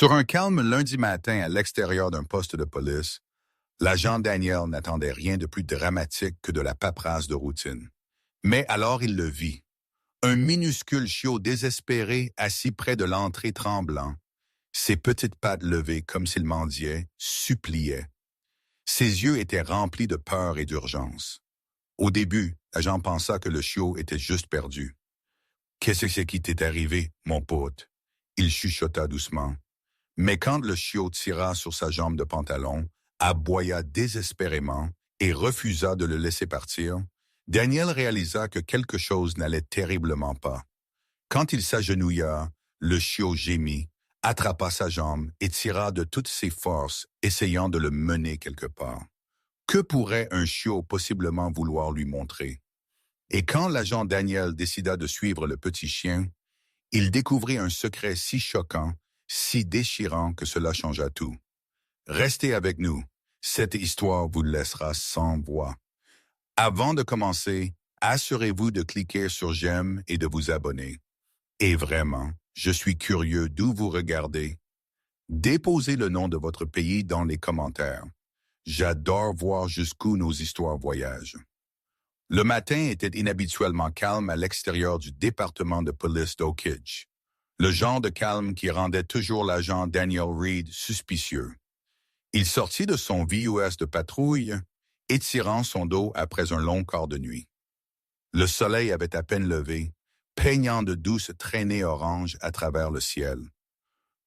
Sur un calme lundi matin à l'extérieur d'un poste de police, l'agent Daniel n'attendait rien de plus dramatique que de la paperasse de routine. Mais alors il le vit. Un minuscule chiot désespéré assis près de l'entrée tremblant, ses petites pattes levées comme s'il mendiait, suppliait. Ses yeux étaient remplis de peur et d'urgence. Au début, l'agent pensa que le chiot était juste perdu. « Qu'est-ce que c'est qui t'est arrivé, mon pote? » Il chuchota doucement. Mais quand le chiot tira sur sa jambe de pantalon, aboya désespérément et refusa de le laisser partir, Daniel réalisa que quelque chose n'allait terriblement pas. Quand il s'agenouilla, le chiot gémit, attrapa sa jambe et tira de toutes ses forces, essayant de le mener quelque part. Que pourrait un chiot possiblement vouloir lui montrer? Et quand l'agent Daniel décida de suivre le petit chien, il découvrit un secret si choquant, si déchirant que cela changea tout. Restez avec nous, cette histoire vous laissera sans voix. Avant de commencer, assurez-vous de cliquer sur j'aime et de vous abonner. Et vraiment, je suis curieux d'où vous regardez. Déposez le nom de votre pays dans les commentaires. J'adore voir jusqu'où nos histoires voyagent. Le matin était inhabituellement calme à l'extérieur du département de police d'Oak Ridge. Le genre de calme qui rendait toujours l'agent Daniel Reed suspicieux. Il sortit de son VUS de patrouille, étirant son dos après un long quart de nuit. Le soleil avait à peine levé, peignant de douces traînées oranges à travers le ciel.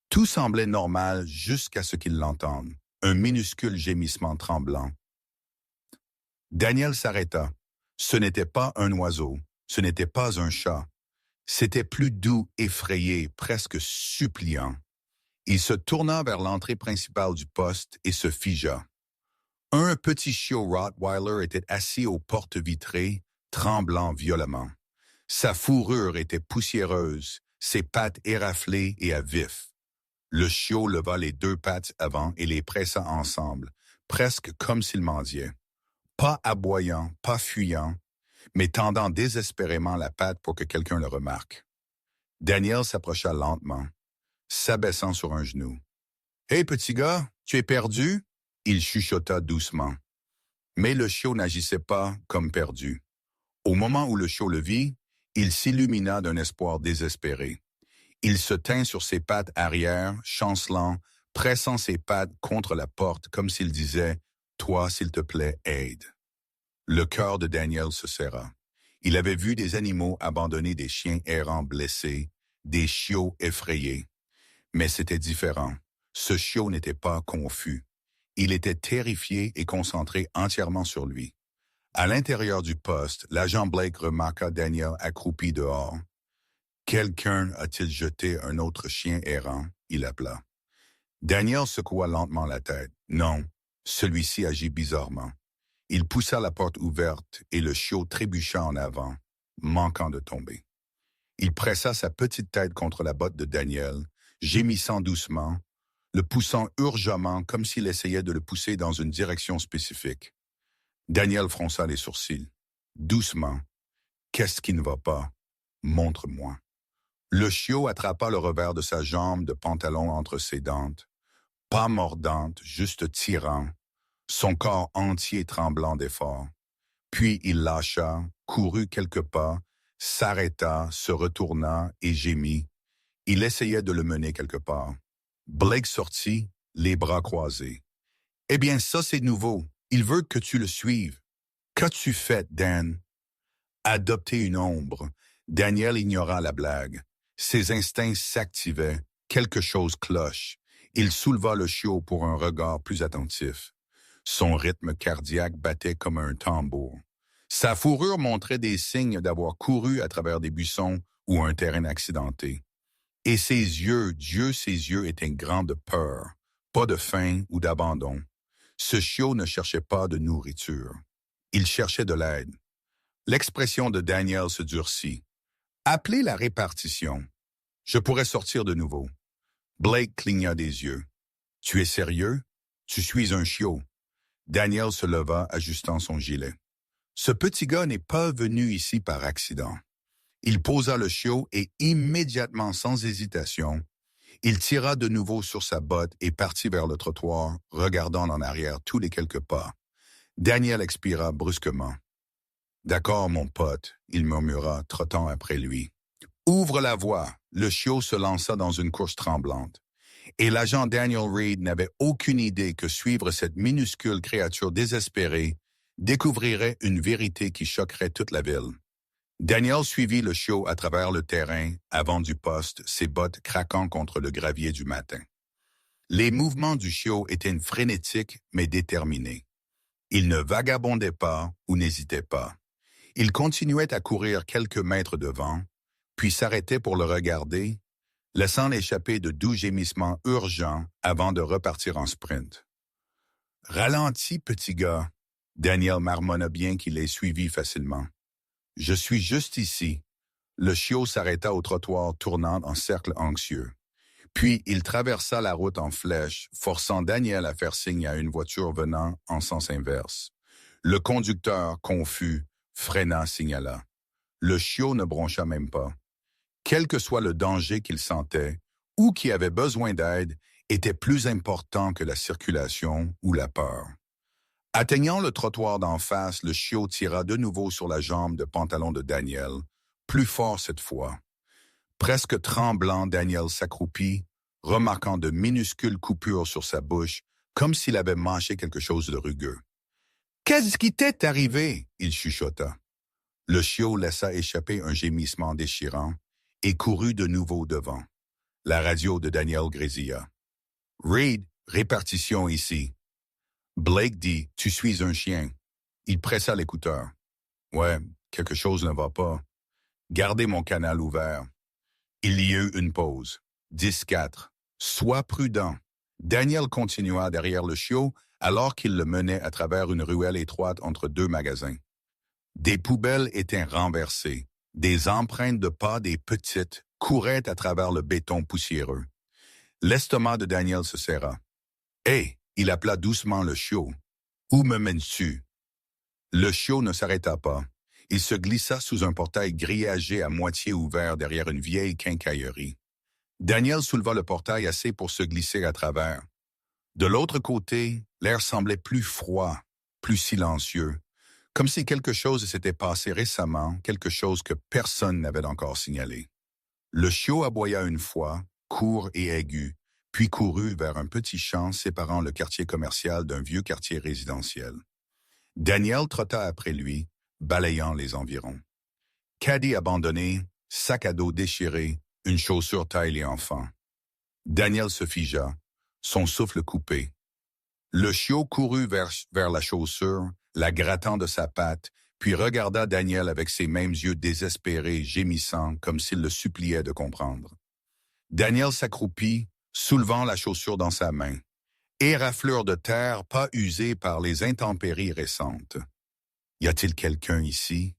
Tout semblait normal jusqu'à ce qu'il l'entende, un minuscule gémissement tremblant. Daniel s'arrêta. Ce n'était pas un oiseau, ce n'était pas un chat. C'était plus doux, effrayé, presque suppliant. Il se tourna vers l'entrée principale du poste et se figea. Un petit chiot Rottweiler était assis aux portes vitrées, tremblant violemment. Sa fourrure était poussiéreuse, ses pattes éraflées et à vif. Le chiot leva les deux pattes avant et les pressa ensemble, presque comme s'il mendiait. Pas aboyant, pas fuyant, mais tendant désespérément la patte pour que quelqu'un le remarque. Daniel s'approcha lentement, s'abaissant sur un genou. « Hey, petit gars, tu es perdu? » Il chuchota doucement. Mais le chiot n'agissait pas comme perdu. Au moment où le chiot le vit, il s'illumina d'un espoir désespéré. Il se tint sur ses pattes arrière, chancelant, pressant ses pattes contre la porte comme s'il disait « Toi, s'il te plaît, aide ». Le cœur de Daniel se serra. Il avait vu des animaux abandonner des chiens errants blessés, des chiots effrayés. Mais c'était différent. Ce chiot n'était pas confus. Il était terrifié et concentré entièrement sur lui. À l'intérieur du poste, l'agent Blake remarqua Daniel accroupi dehors. « Quelqu'un a-t-il jeté un autre chien errant? » il appela. Daniel secoua lentement la tête. Non, celui-ci agit bizarrement. Il poussa la porte ouverte et le chiot trébucha en avant, manquant de tomber. Il pressa sa petite tête contre la botte de Daniel, gémissant doucement, le poussant urgemment comme s'il essayait de le pousser dans une direction spécifique. Daniel fronça les sourcils. Doucement. « Qu'est-ce qui ne va pas? Montre-moi. » Le chiot attrapa le revers de sa jambe de pantalon entre ses dents, pas mordante, juste tirant, son corps entier tremblant d'effort. Puis il lâcha, courut quelques pas, s'arrêta, se retourna et gémit. Il essayait de le mener quelque part. Blake sortit, les bras croisés. « Eh bien, ça c'est nouveau. Il veut que tu le suives. »« Qu'as-tu fait, Dan? » »« Adopter une ombre. » Daniel ignora la blague. Ses instincts s'activaient. Quelque chose cloche. Il souleva le chiot pour un regard plus attentif. Son rythme cardiaque battait comme un tambour. Sa fourrure montrait des signes d'avoir couru à travers des buissons ou un terrain accidenté. Et ses yeux, Dieu, ses yeux étaient grands de peur, pas de faim ou d'abandon. Ce chiot ne cherchait pas de nourriture. Il cherchait de l'aide. L'expression de Daniel se durcit. « Appelez la répartition. Je pourrais sortir de nouveau. » Blake cligna des yeux. « Tu es sérieux? Tu suis un chiot. » Daniel se leva, ajustant son gilet. « Ce petit gars n'est pas venu ici par accident. » Il posa le chiot et immédiatement, sans hésitation, Il tira de nouveau sur sa botte et partit vers le trottoir, regardant en arrière tous les quelques pas. Daniel expira brusquement. « D'accord, mon pote, » il murmura, trottant après lui. « Ouvre la voie !» Le chiot se lança dans une course tremblante. Et l'agent Daniel Reed n'avait aucune idée que suivre cette minuscule créature désespérée découvrirait une vérité qui choquerait toute la ville. Daniel suivit le chiot à travers le terrain, avant du poste, ses bottes craquant contre le gravier du matin. Les mouvements du chiot étaient frénétiques mais déterminés. Il ne vagabondait pas ou n'hésitait pas. Il continuait à courir quelques mètres devant, puis s'arrêtait pour le regarder, laissant échapper de doux gémissements urgents avant de repartir en sprint. « Ralentis, petit gars !» Daniel marmonna bien qu'il les suivit facilement. « Je suis juste ici. » Le chiot s'arrêta au trottoir tournant en cercle anxieux. Puis il traversa la route en flèche, forçant Daniel à faire signe à une voiture venant en sens inverse. Le conducteur, confus, freina, signala. Le chiot ne broncha même pas. Quel que soit le danger qu'il sentait ou qui avait besoin d'aide, était plus important que la circulation ou la peur. Atteignant le trottoir d'en face, le chiot tira de nouveau sur la jambe de pantalon de Daniel, plus fort cette fois. Presque tremblant, Daniel s'accroupit, remarquant de minuscules coupures sur sa bouche, comme s'il avait mâché quelque chose de rugueux. « Qu'est-ce qui t'est arrivé ?» il chuchota. Le chiot laissa échapper un gémissement déchirant et courut de nouveau devant. La radio de Daniel grésilla. « Reed, répartition ici. » Blake dit « Tu suis un chien. » Il pressa l'écouteur. « Ouais, quelque chose ne va pas. Gardez mon canal ouvert. » Il y eut une pause. 10-4. « Sois prudent. » Daniel continua derrière le chiot alors qu'il le menait à travers une ruelle étroite entre deux magasins. Des poubelles étaient renversées. Des empreintes de pas des petites couraient à travers le béton poussiéreux. L'estomac de Daniel se serra. « Hé !» il appela doucement le chiot. « Où me mènes-tu » Le chiot ne s'arrêta pas. Il se glissa sous un portail grillagé à moitié ouvert derrière une vieille quincaillerie. Daniel souleva le portail assez pour se glisser à travers. De l'autre côté, l'air semblait plus froid, plus silencieux, comme si quelque chose s'était passé récemment, quelque chose que personne n'avait encore signalé. Le chiot aboya une fois, court et aigu, puis courut vers un petit champ séparant le quartier commercial d'un vieux quartier résidentiel. Daniel trotta après lui, balayant les environs. Caddie abandonné, sac à dos déchiré, une chaussure taille enfant. Daniel se figea, son souffle coupé. Le chiot courut vers la chaussure, la grattant de sa patte, puis regarda Daniel avec ses mêmes yeux désespérés, gémissant, comme s'il le suppliait de comprendre. Daniel s'accroupit, soulevant la chaussure dans sa main. Éraflure de terre pas usée par les intempéries récentes. « Y a-t-il quelqu'un ici ?»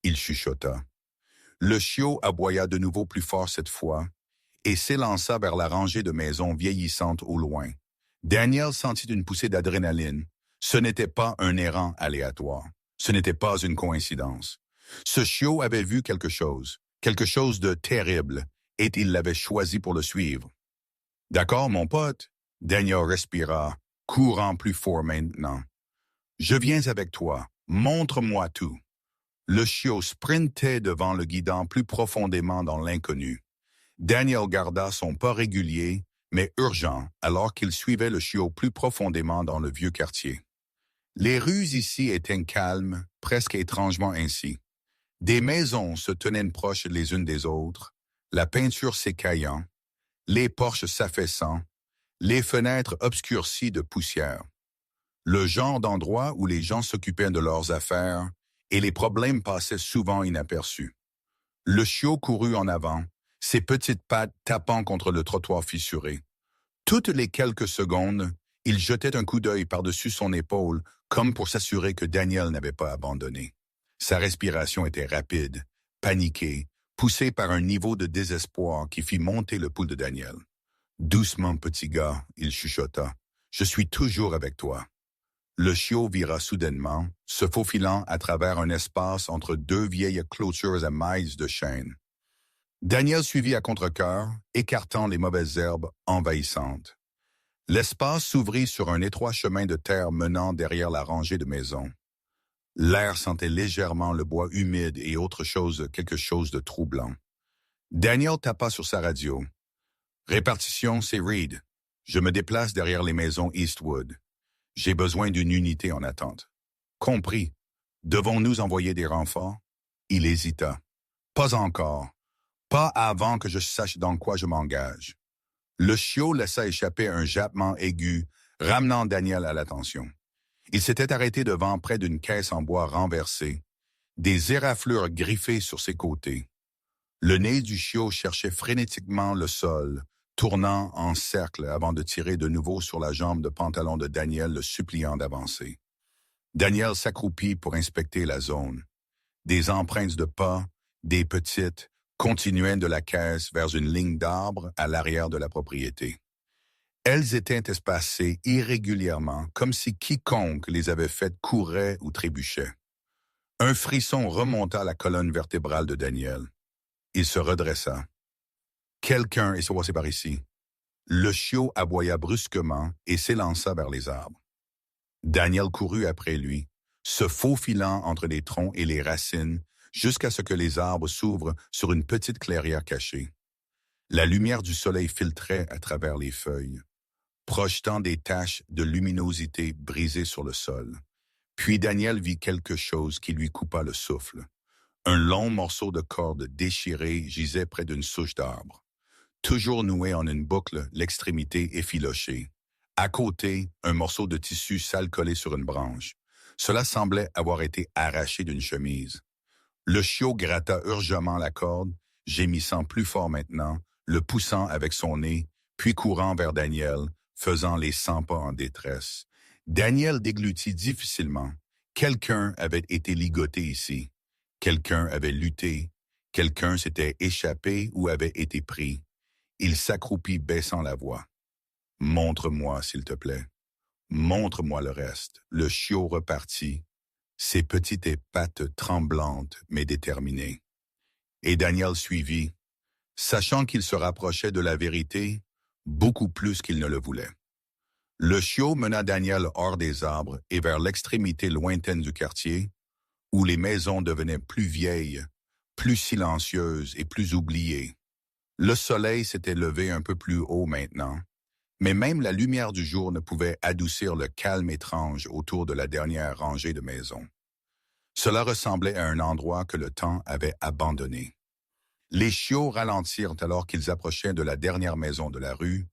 il chuchota. Le chiot aboya de nouveau plus fort cette fois et s'élança vers la rangée de maisons vieillissantes au loin. Daniel sentit une poussée d'adrénaline. Ce n'était pas un errant aléatoire. Ce n'était pas une coïncidence. Ce chiot avait vu quelque chose de terrible, et il l'avait choisi pour le suivre. « D'accord, mon pote ?» Daniel respira, courant plus fort maintenant. « Je viens avec toi. Montre-moi tout. » Le chiot sprintait devant le guidant plus profondément dans l'inconnu. Daniel garda son pas régulier, mais urgent, alors qu'il suivait le chiot plus profondément dans le vieux quartier. Les rues ici étaient calmes, presque étrangement ainsi. Des maisons se tenaient proches les unes des autres, la peinture s'écaillant, les porches s'affaissant, les fenêtres obscurcies de poussière. Le genre d'endroit où les gens s'occupaient de leurs affaires et les problèmes passaient souvent inaperçus. Le chiot courut en avant, ses petites pattes tapant contre le trottoir fissuré. Toutes les quelques secondes, il jetait un coup d'œil par-dessus son épaule, comme pour s'assurer que Daniel n'avait pas abandonné. Sa respiration était rapide, paniquée, poussée par un niveau de désespoir qui fit monter le pouls de Daniel. « Doucement, petit gars, » il chuchota. « Je suis toujours avec toi. » Le chiot vira soudainement, se faufilant à travers un espace entre deux vieilles clôtures à mailles de chêne. Daniel suivit à contre-cœur, écartant les mauvaises herbes envahissantes. L'espace s'ouvrit sur un étroit chemin de terre menant derrière la rangée de maisons. L'air sentait légèrement le bois humide et quelque chose de troublant. Daniel tapa sur sa radio. Répartition, c'est Reed. Je me déplace derrière les maisons Eastwood. J'ai besoin d'une unité en attente. Compris. Devons-nous envoyer des renforts? Il hésita. Pas encore. Pas avant que je sache dans quoi je m'engage. Le chiot laissa échapper un jappement aigu, ramenant Daniel à l'attention. Il s'était arrêté devant près d'une caisse en bois renversée, des éraflures griffées sur ses côtés. Le nez du chiot cherchait frénétiquement le sol, tournant en cercle avant de tirer de nouveau sur la jambe de pantalon de Daniel, le suppliant d'avancer. Daniel s'accroupit pour inspecter la zone. Des empreintes de pas, des petites, continuaient de la caisse vers une ligne d'arbres à l'arrière de la propriété. Elles étaient espacées irrégulièrement, comme si quiconque les avait faites courait ou trébuchait. Un frisson remonta la colonne vertébrale de Daniel. Il se redressa. Quelqu'un est passé par ici. Le chiot aboya brusquement et s'élança vers les arbres. Daniel courut après lui, se faufilant entre les troncs et les racines jusqu'à ce que les arbres s'ouvrent sur une petite clairière cachée. La lumière du soleil filtrait à travers les feuilles, projetant des taches de luminosité brisées sur le sol. Puis Daniel vit quelque chose qui lui coupa le souffle. Un long morceau de corde déchirée gisait près d'une souche d'arbre. Toujours noué en une boucle, l'extrémité effilochée. À côté, un morceau de tissu sale collé sur une branche. Cela semblait avoir été arraché d'une chemise. Le chiot gratta urgemment la corde, gémissant plus fort maintenant, le poussant avec son nez, puis courant vers Daniel, faisant les 100 pas en détresse. Daniel déglutit difficilement. Quelqu'un avait été ligoté ici. Quelqu'un avait lutté. Quelqu'un s'était échappé ou avait été pris. Il s'accroupit baissant la voix. « Montre-moi, s'il te plaît. Montre-moi le reste. » Le chiot repartit, ses petites pattes tremblantes mais déterminées. Et Daniel suivit, sachant qu'il se rapprochait de la vérité beaucoup plus qu'il ne le voulait. Le chiot mena Daniel hors des arbres et vers l'extrémité lointaine du quartier, où les maisons devenaient plus vieilles, plus silencieuses et plus oubliées. Le soleil s'était levé un peu plus haut maintenant, mais même la lumière du jour ne pouvait adoucir le calme étrange autour de la dernière rangée de maisons. Cela ressemblait à un endroit que le temps avait abandonné. Les chiots ralentirent alors qu'ils approchaient de la dernière maison de la rue,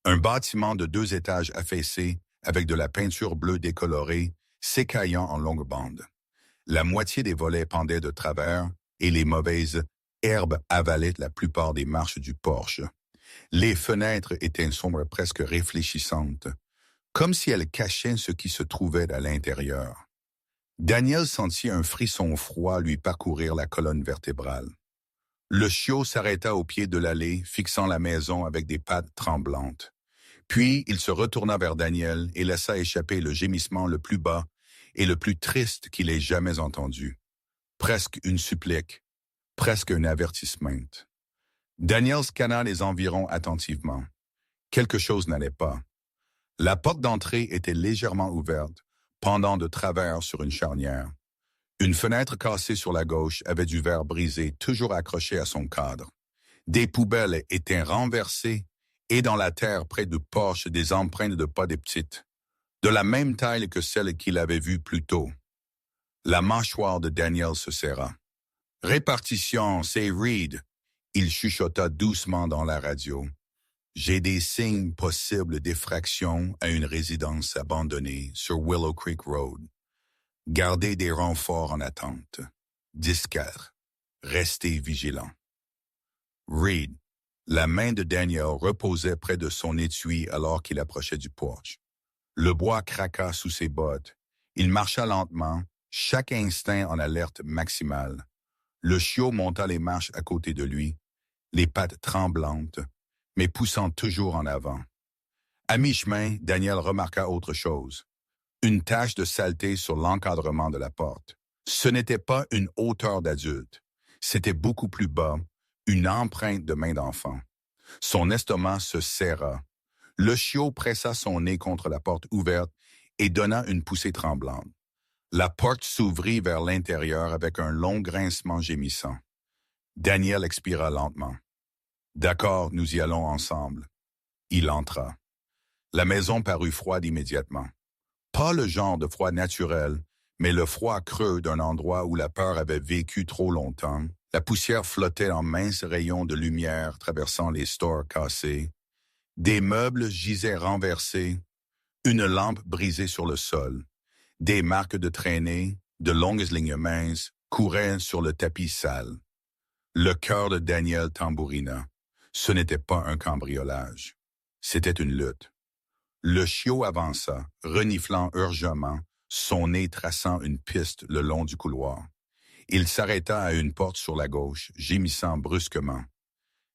un bâtiment de 2 étages affaissé avec de la peinture bleue décolorée, s'écaillant en longues bandes. La moitié des volets pendaient de travers et les mauvaises herbes avalaient la plupart des marches du porche. Les fenêtres étaient sombres, presque réfléchissantes, comme si elles cachaient ce qui se trouvait à l'intérieur. Daniel sentit un frisson froid lui parcourir la colonne vertébrale. Le chiot s'arrêta au pied de l'allée, fixant la maison avec des pattes tremblantes. Puis il se retourna vers Daniel et laissa échapper le gémissement le plus bas et le plus triste qu'il ait jamais entendu. Presque une supplique, presque un avertissement. Daniel scanna les environs attentivement. Quelque chose n'allait pas. La porte d'entrée était légèrement ouverte, pendant de travers sur une charnière. Une fenêtre cassée sur la gauche avait du verre brisé toujours accroché à son cadre. Des poubelles étaient renversées et dans la terre près du porche des empreintes de pas des petites, de la même taille que celles qu'il avait vues plus tôt. La mâchoire de Daniel se serra. « Répartition, c'est Reed !» Il chuchota doucement dans la radio. « J'ai des signes possibles d'effraction à une résidence abandonnée sur Willow Creek Road. Gardez des renforts en attente. 10-4. Restez vigilants. » Reed. La main de Daniel reposait près de son étui alors qu'il approchait du porche. Le bois craqua sous ses bottes. Il marcha lentement, chaque instinct en alerte maximale. Le chiot monta les marches à côté de lui, les pattes tremblantes, mais poussant toujours en avant. À mi-chemin, Daniel remarqua autre chose. Une tache de saleté sur l'encadrement de la porte. Ce n'était pas une hauteur d'adulte. C'était beaucoup plus bas, une empreinte de main d'enfant. Son estomac se serra. Le chiot pressa son nez contre la porte ouverte et donna une poussée tremblante. La porte s'ouvrit vers l'intérieur avec un long grincement gémissant. Daniel expira lentement. « D'accord, nous y allons ensemble. » Il entra. La maison parut froide immédiatement. Pas le genre de froid naturel, mais le froid creux d'un endroit où la peur avait vécu trop longtemps. La poussière flottait en minces rayons de lumière traversant les stores cassés. Des meubles gisaient renversés, une lampe brisée sur le sol. Des marques de traînée, de longues lignes minces, couraient sur le tapis sale. Le cœur de Daniel tambourina. Ce n'était pas un cambriolage. C'était une lutte. Le chiot avança, reniflant urgemment, son nez traçant une piste le long du couloir. Il s'arrêta à une porte sur la gauche, gémissant brusquement.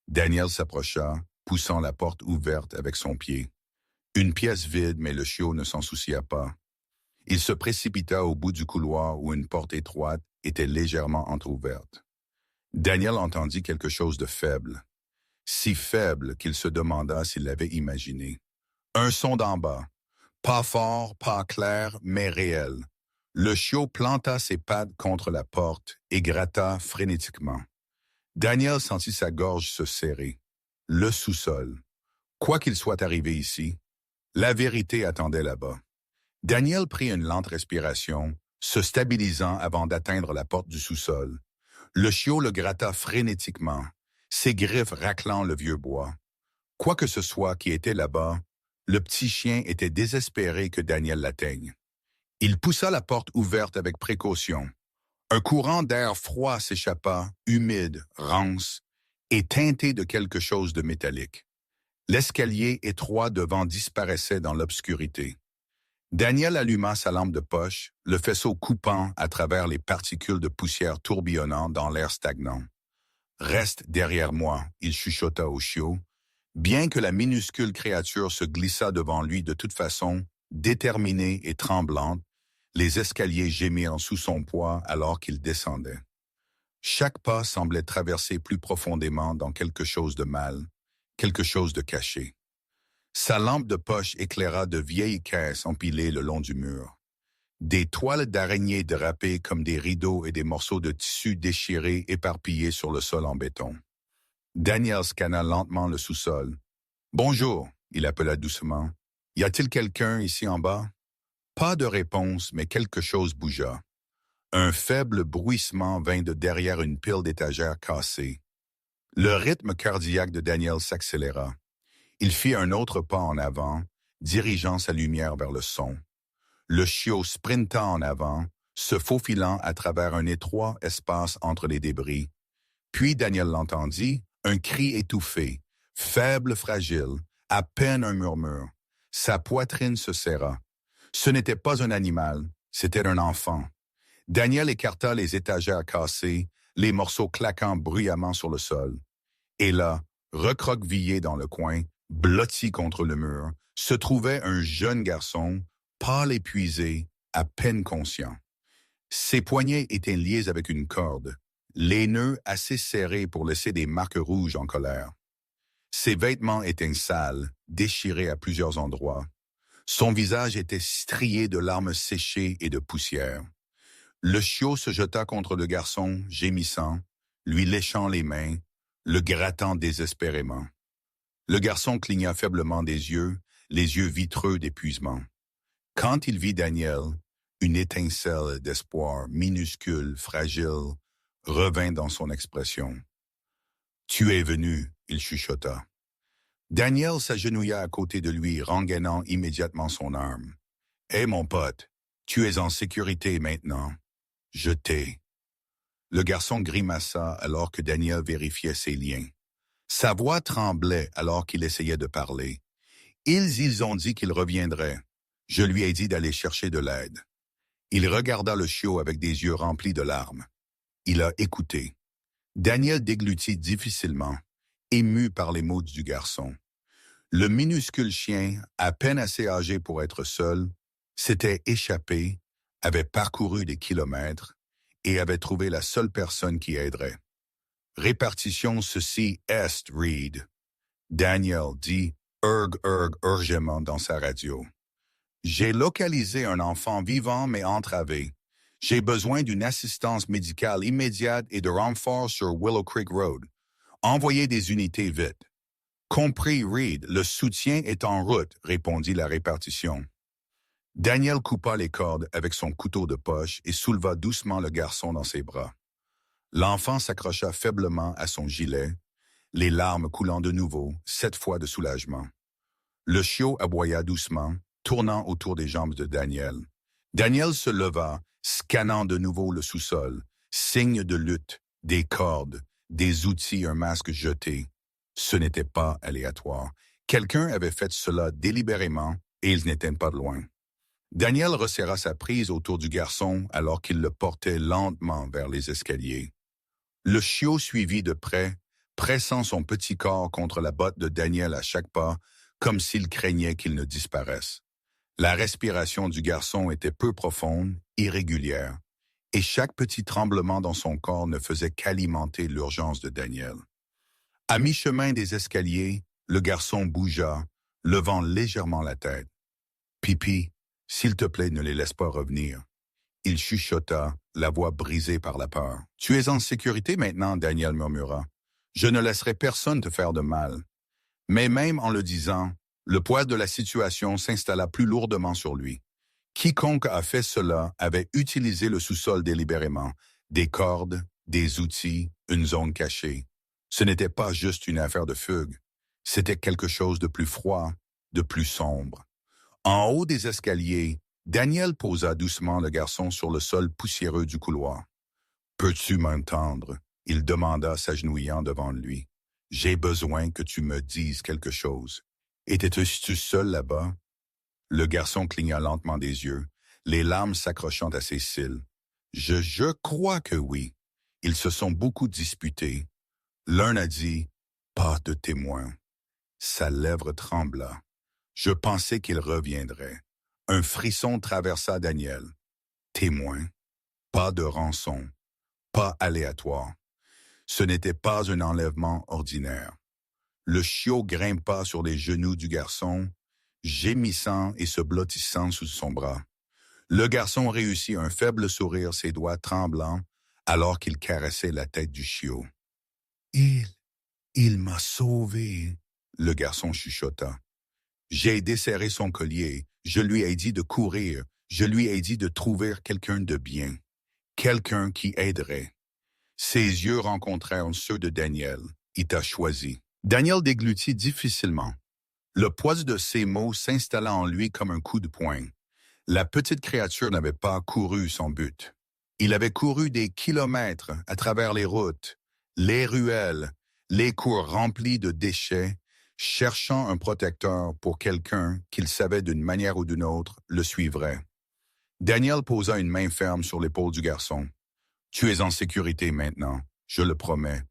Daniel s'approcha, poussant la porte ouverte avec son pied. Une pièce vide, mais le chiot ne s'en soucia pas. Il se précipita au bout du couloir où une porte étroite était légèrement entr'ouverte. Daniel entendit quelque chose de faible, si faible qu'il se demanda s'il l'avait imaginé. Un son d'en bas, pas fort, pas clair, mais réel. Le chiot planta ses pattes contre la porte et gratta frénétiquement. Daniel sentit sa gorge se serrer. Le sous-sol. Quoi qu'il soit arrivé ici, la vérité attendait là-bas. Daniel prit une lente respiration, se stabilisant avant d'atteindre la porte du sous-sol. Le chiot le gratta frénétiquement, ses griffes raclant le vieux bois. Quoi que ce soit qui était là-bas, le petit chien était désespéré que Daniel l'atteigne. Il poussa la porte ouverte avec précaution. Un courant d'air froid s'échappa, humide, rance, et teinté de quelque chose de métallique. L'escalier étroit devant disparaissait dans l'obscurité. Daniel alluma sa lampe de poche, le faisceau coupant à travers les particules de poussière tourbillonnant dans l'air stagnant. « Reste derrière moi », il chuchota au chiot, bien que la minuscule créature se glissât devant lui de toute façon, déterminée et tremblante, les escaliers gémirent sous son poids alors qu'il descendait. Chaque pas semblait traverser plus profondément dans quelque chose de mal, quelque chose de caché. Sa lampe de poche éclaira de vieilles caisses empilées le long du mur. Des toiles d'araignée drapées comme des rideaux et des morceaux de tissu déchirés éparpillés sur le sol en béton. Daniel scanna lentement le sous-sol. « Bonjour », il appela doucement. « Y a-t-il quelqu'un ici en bas ?» Pas de réponse, mais quelque chose bougea. Un faible bruissement vint de derrière une pile d'étagères cassées. Le rythme cardiaque de Daniel s'accéléra. Il fit un autre pas en avant, dirigeant sa lumière vers le son. Le chiot sprinta en avant, se faufilant à travers un étroit espace entre les débris. Puis Daniel l'entendit, un cri étouffé, faible, fragile, à peine un murmure. Sa poitrine se serra. Ce n'était pas un animal, c'était un enfant. Daniel écarta les étagères cassées, les morceaux claquant bruyamment sur le sol. Et là, recroquevillé dans le coin, blotti contre le mur, se trouvait un jeune garçon, pâle épuisé, à peine conscient. Ses poignets étaient liés avec une corde, les nœuds assez serrés pour laisser des marques rouges en colère. Ses vêtements étaient sales, déchirés à plusieurs endroits. Son visage était strié de larmes séchées et de poussière. Le chiot se jeta contre le garçon, gémissant, lui léchant les mains, le grattant désespérément. Le garçon cligna faiblement des yeux, les yeux vitreux d'épuisement. Quand il vit Daniel, une étincelle d'espoir minuscule, fragile, revint dans son expression. « Tu es venu », il chuchota. Daniel s'agenouilla à côté de lui, rengainant immédiatement son arme. « Hé, mon pote, tu es en sécurité maintenant. Je t'ai. » Le garçon grimaça alors que Daniel vérifiait ses liens. Sa voix tremblait alors qu'il essayait de parler. Ils ont dit qu'ils reviendraient. Je lui ai dit d'aller chercher de l'aide. Il regarda le chiot avec des yeux remplis de larmes. Il a écouté. Daniel déglutit difficilement, ému par les mots du garçon. Le minuscule chien, à peine assez âgé pour être seul, s'était échappé, avait parcouru des kilomètres et avait trouvé la seule personne qui aiderait. Répartition ceci est, Reed. Daniel dit urgemment dans sa radio. J'ai localisé un enfant vivant mais entravé. J'ai besoin d'une assistance médicale immédiate et de renforts sur Willow Creek Road. Envoyez des unités vite. Compris, Reed, le soutien est en route, répondit la répartition. Daniel coupa les cordes avec son couteau de poche et souleva doucement le garçon dans ses bras. L'enfant s'accrocha faiblement à son gilet, les larmes coulant de nouveau, cette fois de soulagement. Le chiot aboya doucement, tournant autour des jambes de Daniel. Daniel se leva, scannant de nouveau le sous-sol, signe de lutte, des cordes, des outils, un masque jeté. Ce n'était pas aléatoire. Quelqu'un avait fait cela délibérément et ils n'étaient pas loin. Daniel resserra sa prise autour du garçon alors qu'il le portait lentement vers les escaliers. Le chiot suivit de près, pressant son petit corps contre la botte de Daniel à chaque pas, comme s'il craignait qu'il ne disparaisse. La respiration du garçon était peu profonde, irrégulière, et chaque petit tremblement dans son corps ne faisait qu'alimenter l'urgence de Daniel. À mi-chemin des escaliers, le garçon bougea, levant légèrement la tête. « Pipi, s'il te plaît, ne les laisse pas revenir. » Il chuchota, la voix brisée par la peur. « Tu es en sécurité maintenant, Daniel murmura. Je ne laisserai personne te faire de mal. » Mais même en le disant, le poids de la situation s'installa plus lourdement sur lui. Quiconque a fait cela avait utilisé le sous-sol délibérément, des cordes, des outils, une zone cachée. Ce n'était pas juste une affaire de fugue, c'était quelque chose de plus froid, de plus sombre. En haut des escaliers, Daniel posa doucement le garçon sur le sol poussiéreux du couloir. « Peux-tu m'entendre » il demanda s'agenouillant devant lui. « J'ai besoin que tu me dises quelque chose. Étais-tu seul là-bas? » Le garçon cligna lentement des yeux, les larmes s'accrochant à ses cils. « Je crois que oui. Ils se sont beaucoup disputés. L'un a dit « Pas de témoin ». Sa lèvre trembla. Je pensais qu'il reviendrait. Un frisson traversa Daniel. Témoin. Pas de rançon. Pas aléatoire. Ce n'était pas un enlèvement ordinaire. Le chiot grimpa sur les genoux du garçon, gémissant et se blottissant sous son bras. Le garçon réussit un faible sourire, ses doigts tremblants, alors qu'il caressait la tête du chiot. « Il m'a sauvé, » le garçon chuchota. J'ai desserré son collier, je lui ai dit de courir, je lui ai dit de trouver quelqu'un de bien, quelqu'un qui aiderait. Ses yeux rencontrèrent ceux de Daniel. Il t'a choisi. Daniel déglutit difficilement. Le poids de ses mots s'installa en lui comme un coup de poing. La petite créature n'avait pas couru son but. Il avait couru des kilomètres à travers les routes, les ruelles, les cours remplis de déchets, cherchant un protecteur pour quelqu'un qu'il savait d'une manière ou d'une autre le suivrait. Daniel posa une main ferme sur l'épaule du garçon. « Tu es en sécurité maintenant, je le promets. »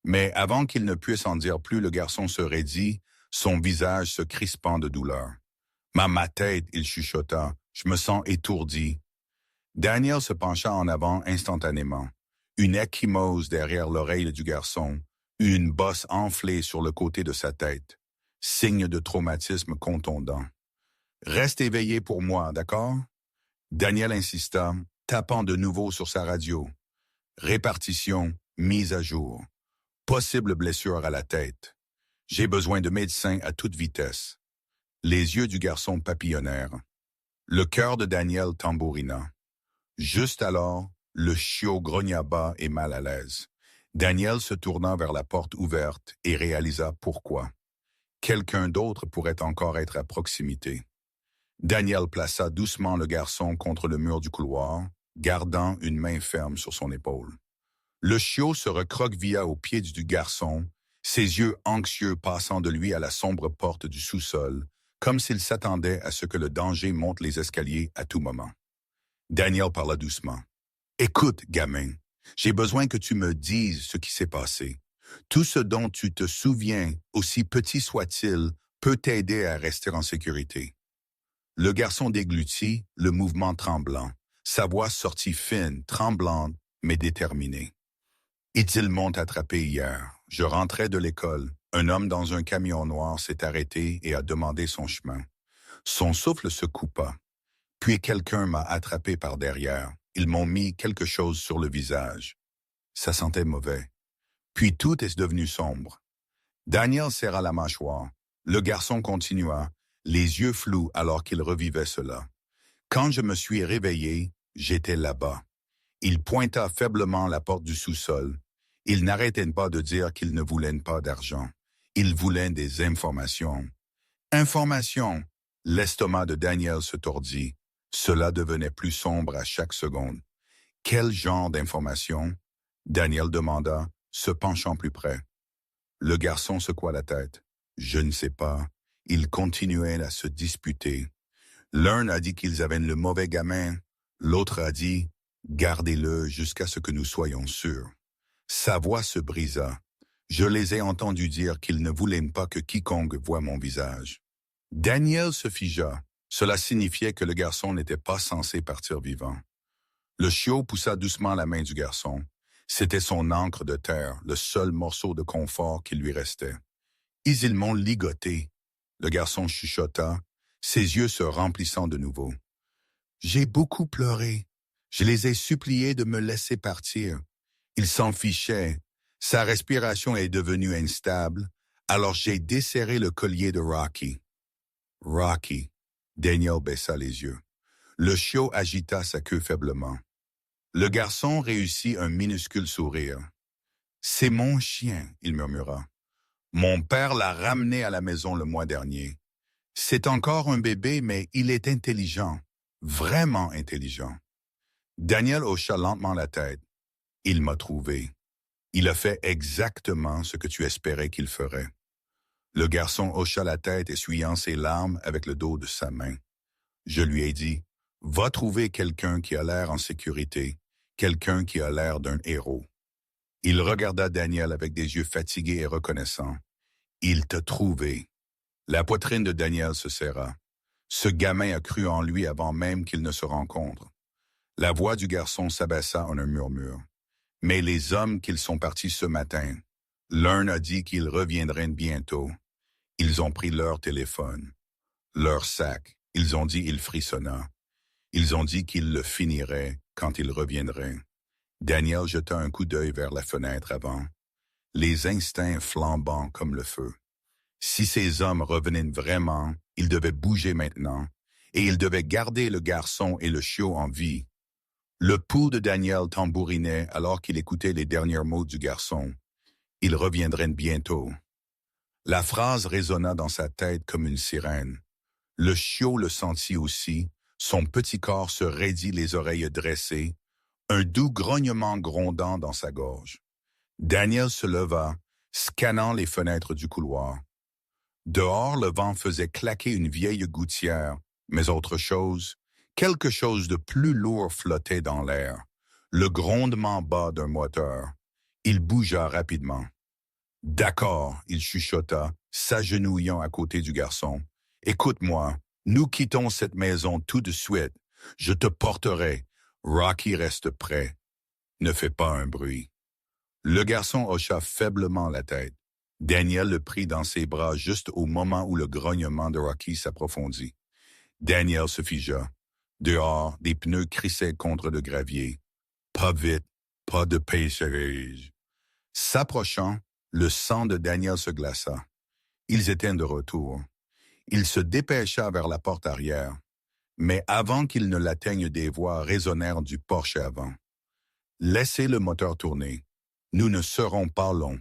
Mais avant qu'il ne puisse en dire plus, le garçon se raidit, son visage se crispant de douleur. « Ma tête, il chuchota, je me sens étourdi. » Daniel se pencha en avant instantanément. Une ecchymose derrière l'oreille du garçon, une bosse enflée sur le côté de sa tête. Signe de traumatisme contondant. « Reste éveillé pour moi, d'accord ?» Daniel insista, tapant de nouveau sur sa radio. Répartition, mise à jour. Possible blessure à la tête. J'ai besoin de médecins à toute vitesse. Les yeux du garçon papillonnèrent. Le cœur de Daniel tambourina. Juste alors, le chiot grogna bas et mal à l'aise. Daniel se tourna vers la porte ouverte et réalisa pourquoi. Quelqu'un d'autre pourrait encore être à proximité. Daniel plaça doucement le garçon contre le mur du couloir, gardant une main ferme sur son épaule. Le chiot se recroquevilla au pied du garçon, ses yeux anxieux passant de lui à la sombre porte du sous-sol, comme s'il s'attendait à ce que le danger monte les escaliers à tout moment. Daniel parla doucement. « Écoute, gamin, j'ai besoin que tu me dises ce qui s'est passé. Tout ce dont tu te souviens, aussi petit soit-il, peut t'aider à rester en sécurité. » Le garçon déglutit, le mouvement tremblant. Sa voix sortit fine, tremblante, mais déterminée. Ils m'ont attrapé hier. Je rentrais de l'école. Un homme dans un camion noir s'est arrêté et a demandé son chemin. Son souffle se coupa. Puis quelqu'un m'a attrapé par derrière. Ils m'ont mis quelque chose sur le visage. Ça sentait mauvais. Puis tout est devenu sombre. Daniel serra la mâchoire. Le garçon continua, les yeux flous alors qu'il revivait cela. Quand je me suis réveillé, j'étais là-bas. Il pointa faiblement la porte du sous-sol. Il n'arrêtait pas de dire qu'il ne voulait pas d'argent. Il voulait des informations. Informations! L'estomac de Daniel se tordit. Cela devenait plus sombre à chaque seconde. Quel genre d'informations? Daniel demanda, se penchant plus près. Le garçon secoua la tête. Je ne sais pas. Ils continuaient à se disputer. L'un a dit qu'ils avaient le mauvais gamin. L'autre a dit, gardez-le jusqu'à ce que nous soyons sûrs. Sa voix se brisa. Je les ai entendus dire qu'ils ne voulaient pas que quiconque voie mon visage. Daniel se figea. Cela signifiait que le garçon n'était pas censé partir vivant. Le chiot poussa doucement la main du garçon. C'était son encre de terre, le seul morceau de confort qui lui restait. Ils m'ont ligoté. Le garçon chuchota, ses yeux se remplissant de nouveau. J'ai beaucoup pleuré. Je les ai suppliés de me laisser partir. Il s'en fichait. Sa respiration est devenue instable, alors j'ai desserré le collier de Rocky. Rocky. Daniel baissa les yeux. Le chiot agita sa queue faiblement. Le garçon réussit un minuscule sourire. C'est mon chien, il murmura. Mon père l'a ramené à la maison le mois dernier. C'est encore un bébé, mais il est intelligent. Vraiment intelligent. Daniel hocha lentement la tête. Il m'a trouvé. Il a fait exactement ce que tu espérais qu'il ferait. Le garçon hocha la tête, essuyant ses larmes avec le dos de sa main. Je lui ai dit, va trouver quelqu'un qui a l'air en sécurité, quelqu'un qui a l'air d'un héros. Il regarda Daniel avec des yeux fatigués et reconnaissants. Il t'a trouvé. La poitrine de Daniel se serra. Ce gamin a cru en lui avant même qu'ils ne se rencontrent. La voix du garçon s'abaissa en un murmure. Mais les hommes qu'ils sont partis ce matin, l'un a dit qu'ils reviendraient bientôt. Ils ont pris leur téléphone, leur sac. Ils ont dit il frissonna. Ils ont dit qu'ils le finiraient quand ils reviendraient. Daniel jeta un coup d'œil vers la fenêtre avant, les instincts flambant comme le feu. Si ces hommes revenaient vraiment, ils devaient bouger maintenant, et ils devaient garder le garçon et le chiot en vie. Le pouls de Daniel tambourinait alors qu'il écoutait les derniers mots du garçon. Ils reviendraient bientôt. La phrase résonna dans sa tête comme une sirène. Le chiot le sentit aussi, son petit corps se raidit les oreilles dressées, un doux grognement grondant dans sa gorge. Daniel se leva, scannant les fenêtres du couloir. Dehors, le vent faisait claquer une vieille gouttière, mais autre chose, quelque chose de plus lourd flottait dans l'air, le grondement bas d'un moteur. Il bougea rapidement. « D'accord, il chuchota, s'agenouillant à côté du garçon. « Écoute-moi, nous quittons cette maison tout de suite. Je te porterai. Rocky reste prêt. Ne fais pas un bruit. » Le garçon hocha faiblement la tête. Daniel le prit dans ses bras juste au moment où le grognement de Rocky s'approfondit. Daniel se figea. Dehors, des pneus crissaient contre le gravier. Pas vite, pas de pêcherie. S'approchant, le sang de Daniel se glaça. Ils étaient de retour. Il se dépêcha vers la porte arrière, mais avant qu'il ne l'atteigne, des voix résonnèrent du porche avant. « Laissez le moteur tourner. Nous ne serons pas longs. »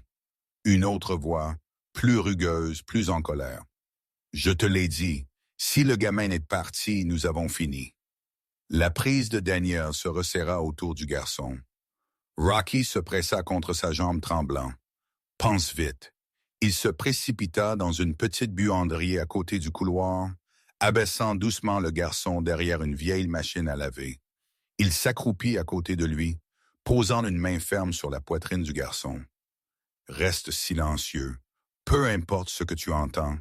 Une autre voix, plus rugueuse, plus en colère. « Je te l'ai dit, si le gamin est parti, nous avons fini. » La prise de Daniel se resserra autour du garçon. Rocky se pressa contre sa jambe tremblant. « Pense vite. » Il se précipita dans une petite buanderie à côté du couloir, abaissant doucement le garçon derrière une vieille machine à laver. Il s'accroupit à côté de lui, posant une main ferme sur la poitrine du garçon. « Reste silencieux, peu importe ce que tu entends. »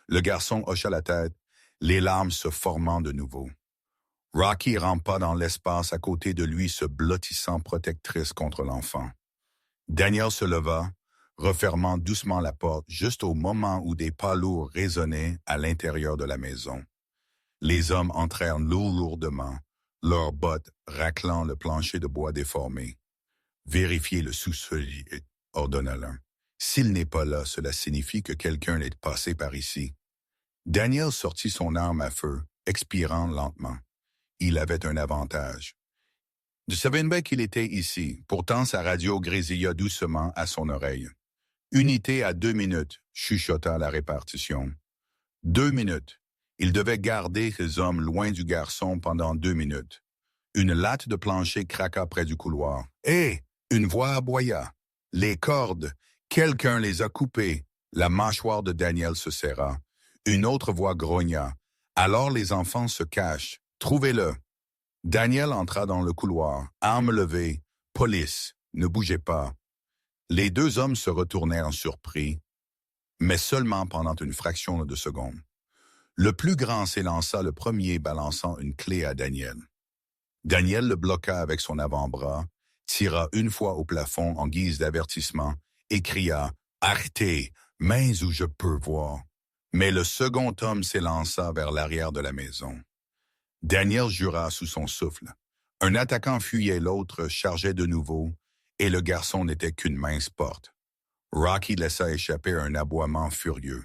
Le garçon hocha la tête, les larmes se formant de nouveau. Rocky rampa dans l'espace à côté de lui, se blottissant protectrice contre l'enfant. Daniel se leva, refermant doucement la porte juste au moment où des pas lourds résonnaient à l'intérieur de la maison. Les hommes entrèrent lourdement, leurs bottes raclant le plancher de bois déformé. « Vérifiez le sous-sol, » ordonna l'un. « S'il n'est pas là, cela signifie que quelqu'un est passé par ici. » Daniel sortit son arme à feu, expirant lentement. Il avait un avantage. Je savais bien qu'il était ici, pourtant sa radio grésilla doucement à son oreille. « Unité à 2 minutes », chuchota la répartition. 2 minutes. Il devait garder ses hommes loin du garçon pendant 2 minutes. Une latte de plancher craqua près du couloir. « Hé !» Une voix aboya. « Les cordes! Quelqu'un les a coupées !» La mâchoire de Daniel se serra. Une autre voix grogna. « Alors les enfants se cachent. Trouvez-le !» Daniel entra dans le couloir, arme levée. « Police! Ne bougez pas !» Les 2 hommes se retournèrent surpris, mais seulement pendant une fraction de seconde. Le plus grand s'élança le premier, balançant une clé à Daniel. Daniel le bloqua avec son avant-bras, tira une fois au plafond en guise d'avertissement et cria « Arrêtez, mains où je peux voir !» Mais le second homme s'élança vers l'arrière de la maison. Daniel jura sous son souffle. Un attaquant fuyait, l'autre chargeait de nouveau, et le garçon n'était qu'une mince porte. Rocky laissa échapper un aboiement furieux.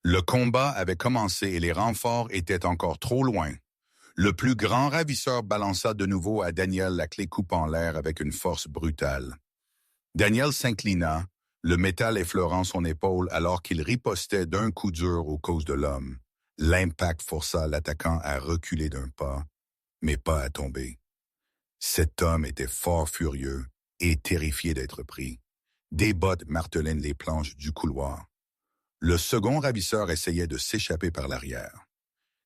Le combat avait commencé et les renforts étaient encore trop loin. Le plus grand ravisseur balança de nouveau à Daniel la clé coupant l'air avec une force brutale. Daniel s'inclina, le métal effleurant son épaule alors qu'il ripostait d'un coup dur aux causes de l'homme. L'impact força l'attaquant à reculer d'un pas, mais pas à tomber. Cet homme était fort furieux et terrifié d'être pris. Des bottes martelaient les planches du couloir. Le second ravisseur essayait de s'échapper par l'arrière.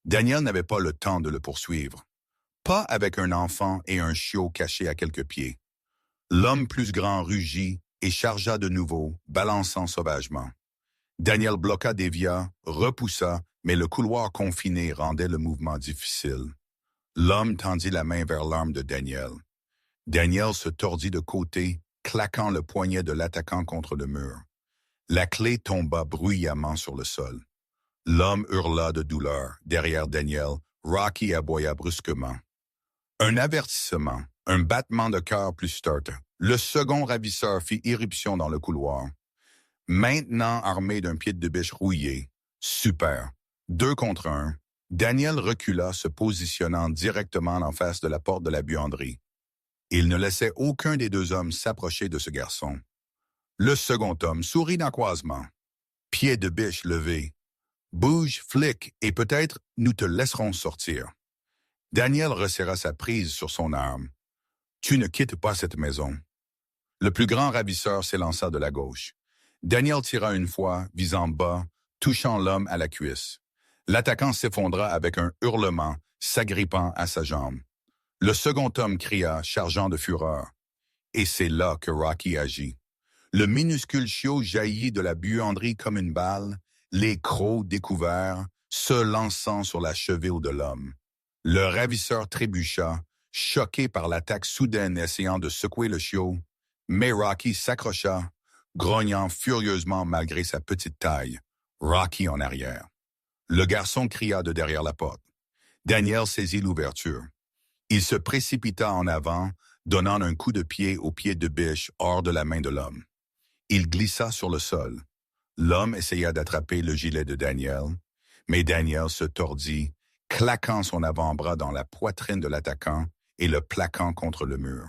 Daniel n'avait pas le temps de le poursuivre. Pas avec un enfant et un chiot cachés à quelques pieds. L'homme plus grand rugit et chargea de nouveau, balançant sauvagement. Daniel bloqua, dévia, repoussa, mais le couloir confiné rendait le mouvement difficile. L'homme tendit la main vers l'arme de Daniel. Daniel se tordit de côté, claquant le poignet de l'attaquant contre le mur. La clé tomba bruyamment sur le sol. L'homme hurla de douleur. Derrière Daniel, Rocky aboya brusquement. Un avertissement, un battement de cœur plus sturt. Le second ravisseur fit irruption dans le couloir. Maintenant armé d'un pied de biche rouillé. Super. 2 contre 1. Daniel recula, se positionnant directement en face de la porte de la buanderie. Il ne laissait aucun des 2 hommes s'approcher de ce garçon. Le second homme sourit narquoisement. Pied de biche levé. Bouge, flic, et peut-être nous te laisserons sortir. Daniel resserra sa prise sur son arme. Tu ne quittes pas cette maison. Le plus grand ravisseur s'élança de la gauche. Daniel tira une fois, visant bas, touchant l'homme à la cuisse. L'attaquant s'effondra avec un hurlement, s'agrippant à sa jambe. Le second homme cria, chargeant de fureur. Et c'est là que Rocky agit. Le minuscule chiot jaillit de la buanderie comme une balle, les crocs découverts, se lançant sur la cheville de l'homme. Le ravisseur trébucha, choqué par l'attaque soudaine essayant de secouer le chiot, mais Rocky s'accrocha, grognant furieusement malgré sa petite taille. Rocky en arrière. Le garçon cria de derrière la porte. Daniel saisit l'ouverture. Il se précipita en avant, donnant un coup de pied au pied de biche hors de la main de l'homme. Il glissa sur le sol. L'homme essaya d'attraper le gilet de Daniel, mais Daniel se tordit, claquant son avant-bras dans la poitrine de l'attaquant et le plaquant contre le mur.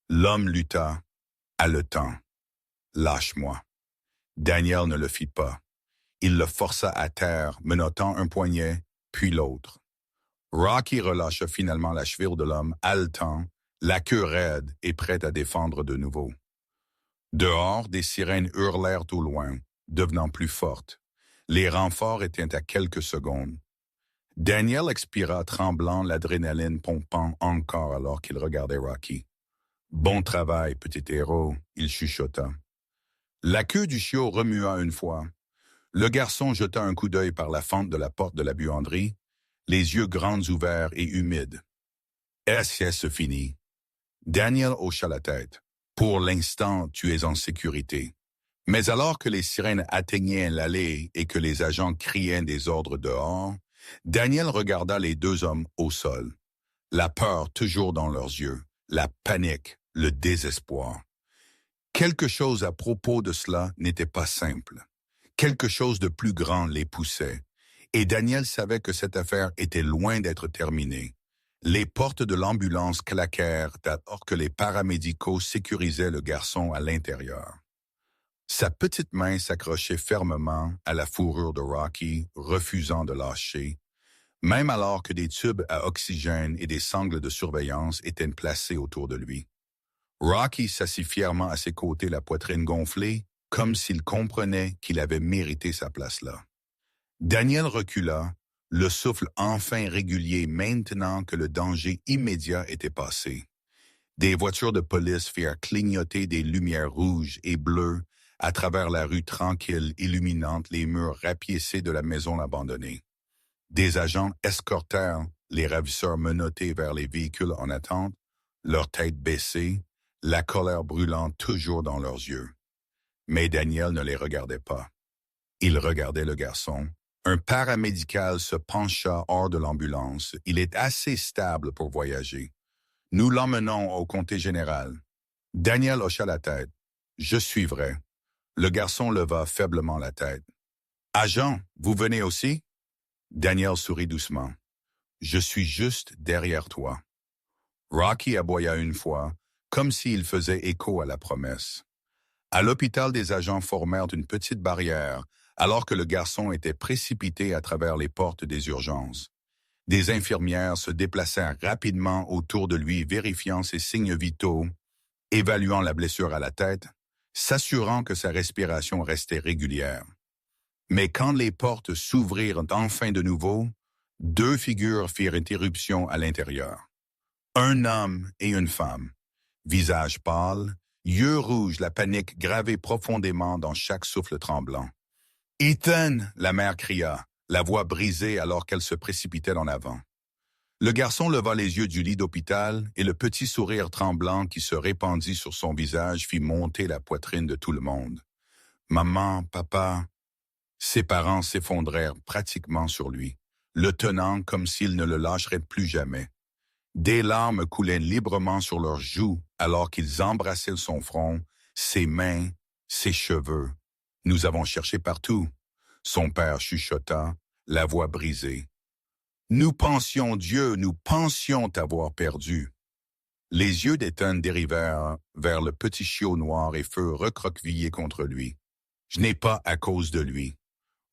L'homme lutta, haletant. « Lâche-moi !» Daniel ne le fit pas. Il le força à terre, menottant un poignet, puis l'autre. Rocky relâcha finalement la cheville de l'homme, haletant, la queue raide et prête à défendre de nouveau. Dehors, des sirènes hurlèrent au loin, devenant plus fortes. Les renforts étaient à quelques secondes. Daniel expira tremblant, l'adrénaline pompant encore alors qu'il regardait Rocky. « Bon travail, petit héros », il chuchota. La queue du chiot remua une fois. Le garçon jeta un coup d'œil par la fente de la porte de la buanderie, les yeux grands ouverts et humides. « Est-ce fini ?» Daniel hocha la tête. « Pour l'instant, tu es en sécurité. Mais alors que les sirènes atteignaient l'allée et que les agents criaient des ordres dehors, Daniel regarda les deux hommes au sol, la peur toujours dans leurs yeux, la panique, le désespoir. Quelque chose à propos de cela n'était pas simple. Quelque chose de plus grand les poussait. Et Daniel savait que cette affaire était loin d'être terminée. Les portes de l'ambulance claquèrent alors que les paramédicaux sécurisaient le garçon à l'intérieur. Sa petite main s'accrochait fermement à la fourrure de Rocky, refusant de lâcher, même alors que des tubes à oxygène et des sangles de surveillance étaient placés autour de lui. Rocky s'assit fièrement à ses côtés, la poitrine gonflée, comme s'il comprenait qu'il avait mérité sa place là. Daniel recula, le souffle enfin régulier maintenant que le danger immédiat était passé. Des voitures de police firent clignoter des lumières rouges et bleues à travers la rue tranquille illuminant les murs rapiécés de la maison abandonnée. Des agents escortèrent les ravisseurs menottés vers les véhicules en attente, leurs têtes baissées, la colère brûlant toujours dans leurs yeux. Mais Daniel ne les regardait pas. Il regardait le garçon. Un paramédical se pencha hors de l'ambulance. Il est assez stable pour voyager. Nous l'emmenons au comté général. Daniel hocha la tête. Je suivrai. Le garçon leva faiblement la tête. Agent, vous venez aussi? Daniel sourit doucement. Je suis juste derrière toi. Rocky aboya une fois, comme s'il faisait écho à la promesse. À l'hôpital, des agents formèrent une petite barrière, alors que le garçon était précipité à travers les portes des urgences. Des infirmières se déplacèrent rapidement autour de lui, vérifiant ses signes vitaux, évaluant la blessure à la tête, s'assurant que sa respiration restait régulière. Mais quand les portes s'ouvrirent enfin de nouveau, deux figures firent interruption à l'intérieur. Un homme et une femme, visage pâle, yeux rouges, la panique gravée profondément dans chaque souffle tremblant. « Ethan !» la mère cria, la voix brisée alors qu'elle se précipitait en avant. Le garçon leva les yeux du lit d'hôpital et le petit sourire tremblant qui se répandit sur son visage fit monter la poitrine de tout le monde. Maman, papa, ses parents s'effondrèrent pratiquement sur lui, le tenant comme s'il ne le lâcherait plus jamais. Des larmes coulaient librement sur leurs joues alors qu'ils embrassaient son front, ses mains, ses cheveux. « Nous avons cherché partout. » Son père chuchota, la voix brisée. « Nous pensions Dieu, nous pensions t'avoir perdu. » Les yeux d'Ethan dérivèrent vers le petit chiot noir et furent recroquevillés contre lui. « Je n'ai pas à cause de lui. »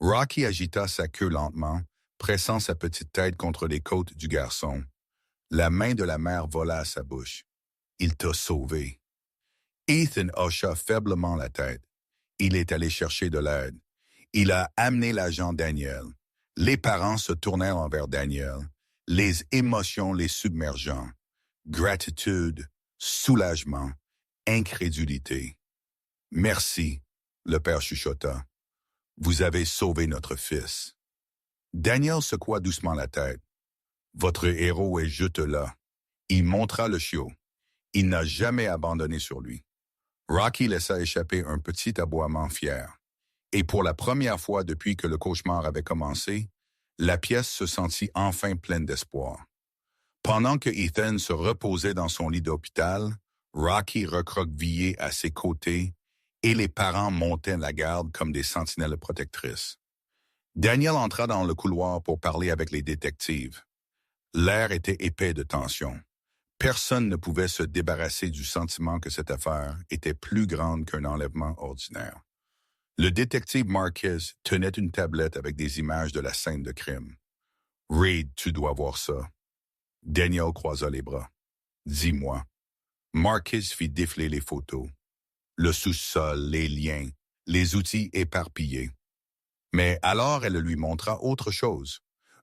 Rocky agita sa queue lentement, pressant sa petite tête contre les côtes du garçon. La main de la mère vola à sa bouche. « Il t'a sauvé. » Ethan hocha faiblement la tête. Il est allé chercher de l'aide. Il a amené l'agent Daniel. Les parents se tournèrent envers Daniel, les émotions les submergeant. Gratitude, soulagement, incrédulité. « Merci, » le père chuchota. « Vous avez sauvé notre fils. » Daniel secoua doucement la tête. « Votre héros est juste là. » Il montra le chiot. Il n'a jamais abandonné sur lui. Rocky laissa échapper un petit aboiement fier. Et pour la première fois depuis que le cauchemar avait commencé, la pièce se sentit enfin pleine d'espoir. Pendant que Ethan se reposait dans son lit d'hôpital, Rocky recroquevillé à ses côtés et les parents montaient la garde comme des sentinelles protectrices. Daniel entra dans le couloir pour parler avec les détectives. L'air était épais de tension. Personne ne pouvait se débarrasser du sentiment que cette affaire était plus grande qu'un enlèvement ordinaire. Le détective Marquez tenait une tablette avec des images de la scène de crime. « Reed, tu dois voir ça. » Daniel croisa les bras. « Dis-moi. » Marquez fit défiler les photos. Le sous-sol, les liens, les outils éparpillés. Mais alors elle lui montra autre chose.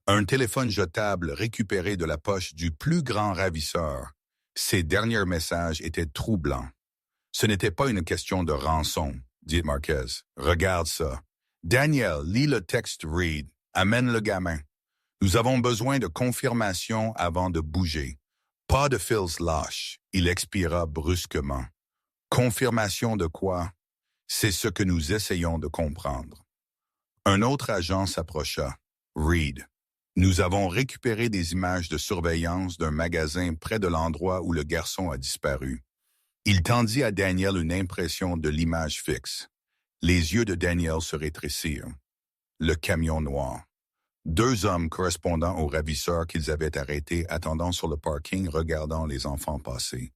Un téléphone jetable récupéré de la poche du plus grand ravisseur. Ses derniers messages étaient troublants. Ce n'était pas une question de rançon, dit Marquez. Regarde ça. Daniel, lis le texte Reed. Amène le gamin. Nous avons besoin de confirmation avant de bouger. Pas de fils lâches. Il expira brusquement. Confirmation de quoi? C'est ce que nous essayons de comprendre. Un autre agent s'approcha. Reed. Nous avons récupéré des images de surveillance d'un magasin près de l'endroit où le garçon a disparu. Il tendit à Daniel une impression de l'image fixe. Les yeux de Daniel se rétrécirent. Le camion noir. 2 hommes correspondant aux ravisseurs qu'ils avaient arrêtés attendant sur le parking regardant les enfants passer.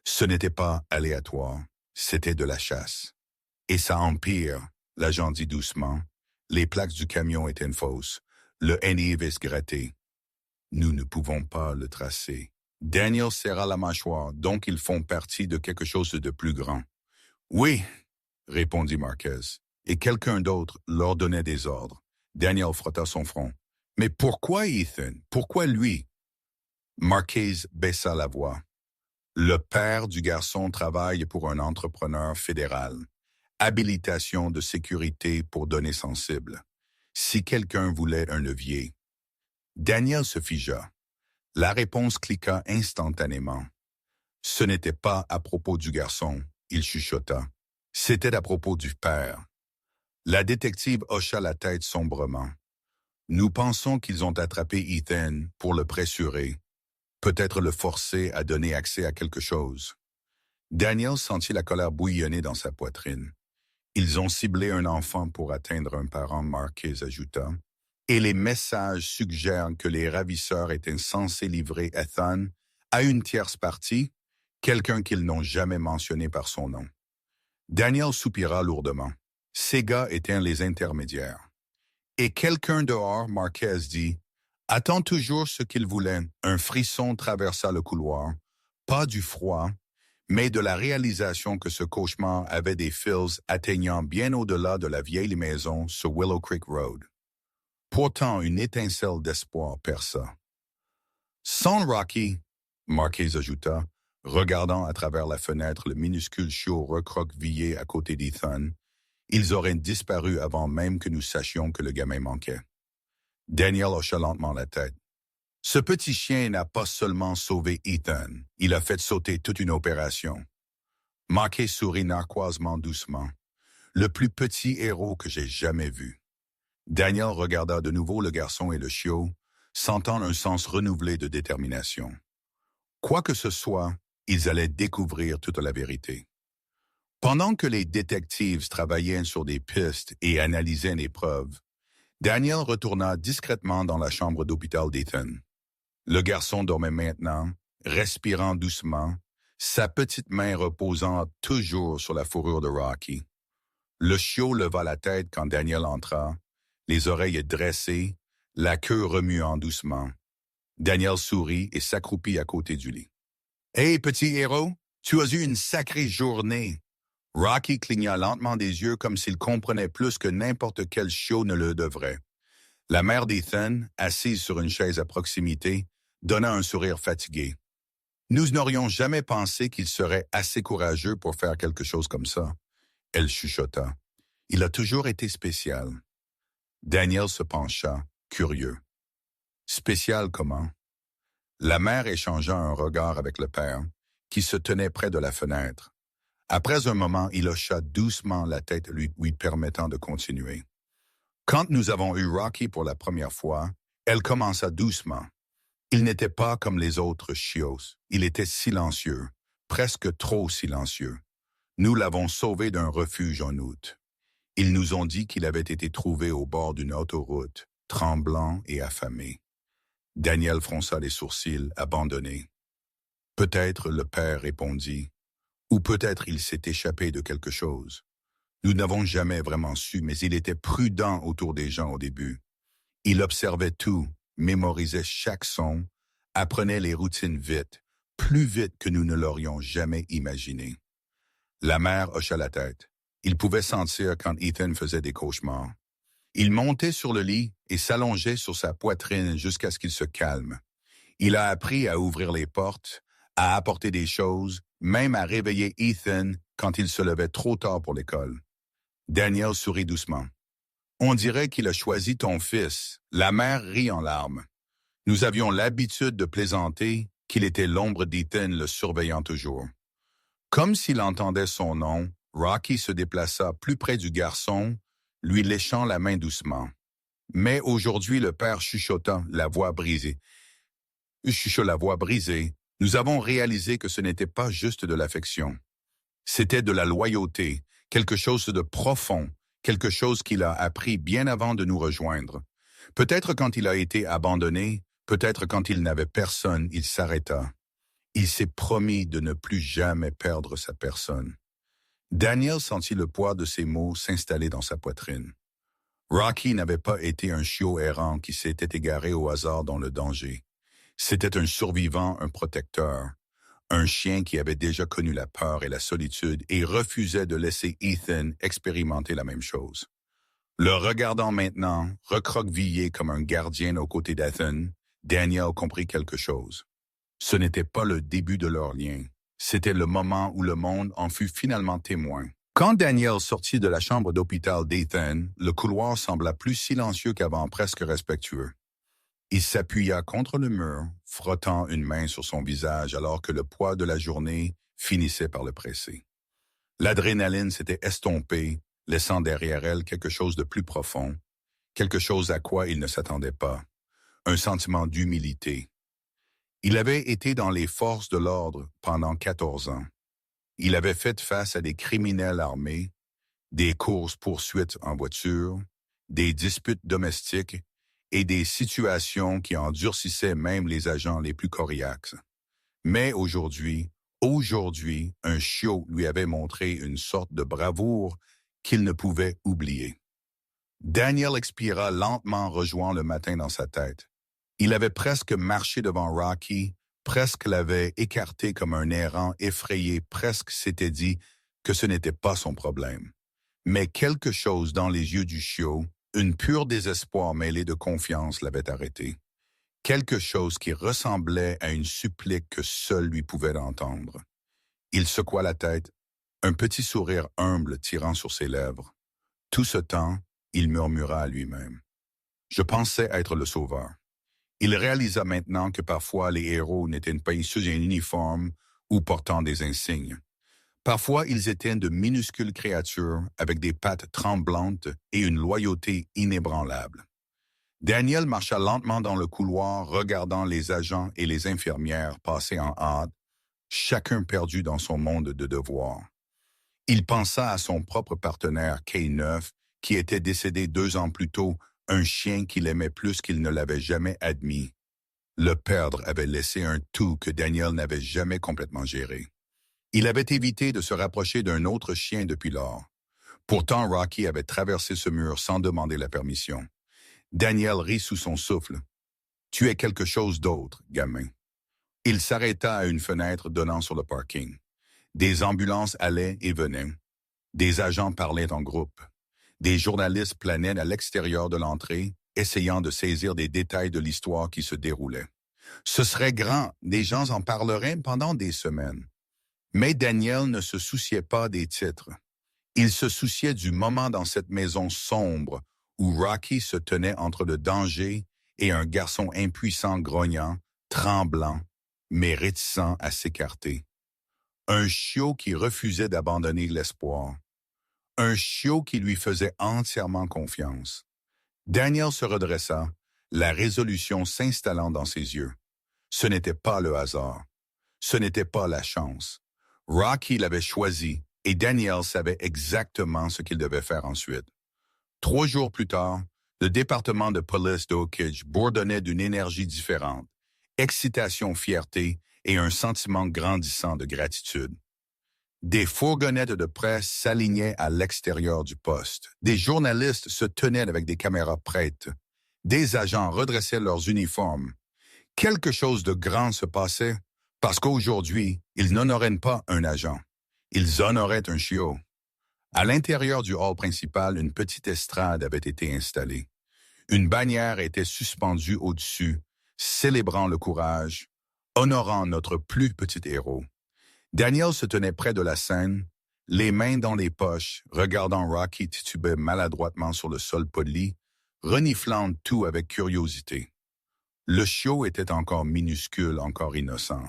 Ce n'était pas aléatoire, c'était de la chasse. Et ça empire, l'agent dit doucement. Les plaques du camion étaient fausses. Le Hennivis gratté. Nous ne pouvons pas le tracer. Daniel serra la mâchoire, donc ils font partie de quelque chose de plus grand. Oui, répondit Marquez, et quelqu'un d'autre leur donnait des ordres. Daniel frotta son front. Mais pourquoi Ethan? Pourquoi lui? Marquez baissa la voix. Le père du garçon travaille pour un entrepreneur fédéral. Habilitation de sécurité pour données sensibles. Si quelqu'un voulait un levier. Daniel se figea. La réponse cliqua instantanément. Ce n'était pas à propos du garçon, il chuchota. C'était à propos du père. La détective hocha la tête sombrement. Nous pensons qu'ils ont attrapé Ethan pour le pressurer, peut-être le forcer à donner accès à quelque chose. Daniel sentit la colère bouillonner dans sa poitrine. Ils ont ciblé un enfant pour atteindre un parent, Marquez ajouta, et les messages suggèrent que les ravisseurs étaient censés livrer Ethan à une tierce partie, quelqu'un qu'ils n'ont jamais mentionné par son nom. Daniel soupira lourdement. Ces gars étaient les intermédiaires. Et quelqu'un dehors, Marquez dit, attend toujours ce qu'il voulait. Un frisson traversa le couloir, pas du froid, mais de la réalisation que ce cauchemar avait des fils atteignant bien au-delà de la vieille maison sur Willow Creek Road. Pourtant, une étincelle d'espoir perça. Sans Rocky, Marquez ajouta, regardant à travers la fenêtre le minuscule chiot recroquevillé à côté d'Ethan, ils auraient disparu avant même que nous sachions que le gamin manquait. Daniel hocha lentement la tête. Ce petit chien n'a pas seulement sauvé Ethan, il a fait sauter toute une opération. Marquez sourit narquoisement doucement. Le plus petit héros que j'ai jamais vu. Daniel regarda de nouveau le garçon et le chiot, sentant un sens renouvelé de détermination. Quoi que ce soit, ils allaient découvrir toute la vérité. Pendant que les détectives travaillaient sur des pistes et analysaient les preuves, Daniel retourna discrètement dans la chambre d'hôpital d'Ethan. Le garçon dormait maintenant, respirant doucement, sa petite main reposant toujours sur la fourrure de Rocky. Le chiot leva la tête quand Daniel entra, les oreilles dressées, la queue remuant doucement. Daniel sourit et s'accroupit à côté du lit. « Hé, petit héros, tu as eu une sacrée journée. » Rocky cligna lentement des yeux comme s'il comprenait plus que n'importe quel chiot ne le devrait. La mère d'Ethan, assise sur une chaise à proximité, donna un sourire fatigué. Nous n'aurions jamais pensé qu'il serait assez courageux pour faire quelque chose comme ça. Elle chuchota. Il a toujours été spécial. Daniel se pencha, curieux. Spécial comment? La mère échangea un regard avec le père, qui se tenait près de la fenêtre. Après un moment, il hocha doucement la tête lui permettant de continuer. Quand nous avons eu Rocky pour la première fois, elle commença doucement. Il n'était pas comme les autres chiots. Il était silencieux, presque trop silencieux. Nous l'avons sauvé d'un refuge en août. Ils nous ont dit qu'il avait été trouvé au bord d'une autoroute, tremblant et affamé. Daniel fronça les sourcils, abandonné. Peut-être, le père répondit, ou peut-être il s'est échappé de quelque chose. Nous n'avons jamais vraiment su, mais il était prudent autour des gens au début. Il observait tout, mémorisait chaque son, apprenait les routines vite, plus vite que nous ne l'aurions jamais imaginé. La mère hocha la tête. Il pouvait sentir quand Ethan faisait des cauchemars. Il montait sur le lit et s'allongeait sur sa poitrine jusqu'à ce qu'il se calme. Il a appris à ouvrir les portes, à apporter des choses, même à réveiller Ethan quand il se levait trop tard pour l'école. Daniel sourit doucement. On dirait qu'il a choisi ton fils. La mère rit en larmes. Nous avions l'habitude de plaisanter qu'il était l'ombre d'Ethan le surveillant toujours. Comme s'il entendait son nom, Rocky se déplaça plus près du garçon, lui léchant la main doucement. Mais aujourd'hui, le père chuchota, la voix brisée. Chuchot la voix brisée, nous avons réalisé que ce n'était pas juste de l'affection. C'était de la loyauté, quelque chose de profond, quelque chose qu'il a appris bien avant de nous rejoindre. Peut-être quand il a été abandonné, peut-être quand il n'avait personne, il s'arrêta. Il s'est promis de ne plus jamais perdre sa personne. Daniel sentit le poids de ces mots s'installer dans sa poitrine. Rocky n'avait pas été un chiot errant qui s'était égaré au hasard dans le danger. C'était un survivant, un protecteur, un chien qui avait déjà connu la peur et la solitude et refusait de laisser Ethan expérimenter la même chose. Le regardant maintenant, recroquevillé comme un gardien aux côtés d'Ethan, Daniel comprit quelque chose. Ce n'était pas le début de leur lien. C'était le moment où le monde en fut finalement témoin. Quand Daniel sortit de la chambre d'hôpital d'Ethan, le couloir sembla plus silencieux qu'avant, presque respectueux. Il s'appuya contre le mur, frottant une main sur son visage alors que le poids de la journée finissait par le presser. L'adrénaline s'était estompée, laissant derrière elle quelque chose de plus profond, quelque chose à quoi il ne s'attendait pas, un sentiment d'humilité. Il avait été dans les forces de l'ordre pendant 14 ans. Il avait fait face à des criminels armés, des courses-poursuites en voiture, des disputes domestiques et des situations qui endurcissaient même les agents les plus coriaces. Mais aujourd'hui, un chiot lui avait montré une sorte de bravoure qu'il ne pouvait oublier. Daniel expira lentement, rejoint le matin dans sa tête. Il avait presque marché devant Rocky, presque l'avait écarté comme un errant effrayé, presque s'était dit que ce n'était pas son problème. Mais quelque chose dans les yeux du chiot, une pure désespoir mêlée de confiance l'avait arrêté. Quelque chose qui ressemblait à une supplique que seul lui pouvait entendre. Il secoua la tête, un petit sourire humble tirant sur ses lèvres. Tout ce temps, il murmura à lui-même. Je pensais être le sauveur. Il réalisa maintenant que parfois les héros n'étaient pas sous un uniforme ou portant des insignes. Parfois, ils étaient de minuscules créatures avec des pattes tremblantes et une loyauté inébranlable. Daniel marcha lentement dans le couloir, regardant les agents et les infirmières passer en hâte, chacun perdu dans son monde de devoirs. Il pensa à son propre partenaire K9, qui était décédé 2 ans plus tôt, un chien qu'il aimait plus qu'il ne l'avait jamais admis. Le perdre avait laissé un tout que Daniel n'avait jamais complètement géré. Il avait évité de se rapprocher d'un autre chien depuis lors. Pourtant, Rocky avait traversé ce mur sans demander la permission. Daniel rit sous son souffle. « Tu es quelque chose d'autre, gamin. » Il s'arrêta à une fenêtre donnant sur le parking. Des ambulances allaient et venaient. Des agents parlaient en groupe. Des journalistes planaient à l'extérieur de l'entrée, essayant de saisir des détails de l'histoire qui se déroulait. Ce serait grand, des gens en parleraient pendant des semaines. Mais Daniel ne se souciait pas des titres. Il se souciait du moment dans cette maison sombre où Rocky se tenait entre le danger et un garçon impuissant grognant, tremblant, mais réticent à s'écarter. Un chiot qui refusait d'abandonner l'espoir. Un chiot qui lui faisait entièrement confiance. Daniel se redressa, la résolution s'installant dans ses yeux. Ce n'était pas le hasard. Ce n'était pas la chance. Rocky l'avait choisi et Daniel savait exactement ce qu'il devait faire ensuite. 3 jours plus tard, le département de police d'Oakridge bourdonnait d'une énergie différente, excitation, fierté et un sentiment grandissant de gratitude. Des fourgonnettes de presse s'alignaient à l'extérieur du poste. Des journalistes se tenaient avec des caméras prêtes. Des agents redressaient leurs uniformes. Quelque chose de grand se passait parce qu'aujourd'hui, ils n'honoraient pas un agent. Ils honoraient un chiot. À l'intérieur du hall principal, une petite estrade avait été installée. Une bannière était suspendue au-dessus, célébrant le courage, honorant notre plus petit héros. Daniel se tenait près de la scène, les mains dans les poches, regardant Rocky tituber maladroitement sur le sol poli, reniflant tout avec curiosité. Le chiot était encore minuscule, encore innocent.